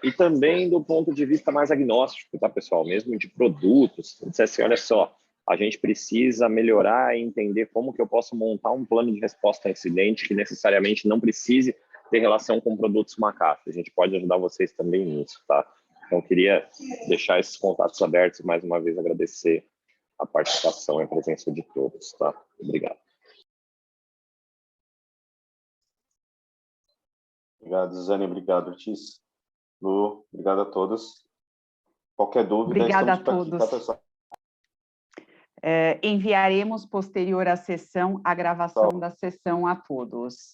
e também do ponto de vista mais agnóstico, tá, pessoal? Mesmo de produtos, dizer assim, olha só, a gente precisa melhorar e entender como que eu posso montar um plano de resposta a incidente que necessariamente não precise ter relação com produtos McAfee. A gente pode ajudar vocês também nisso, tá? Então, queria deixar esses contatos abertos e, mais uma vez, agradecer a participação. participação e a presença de todos, tá? Obrigado. Obrigado, Zane. Obrigado, Ortiz. Lu, obrigado a todos. Qualquer dúvida, Obrigada estamos por aqui, tá, pessoal? Enviaremos posterior à sessão a gravação da sessão a todos.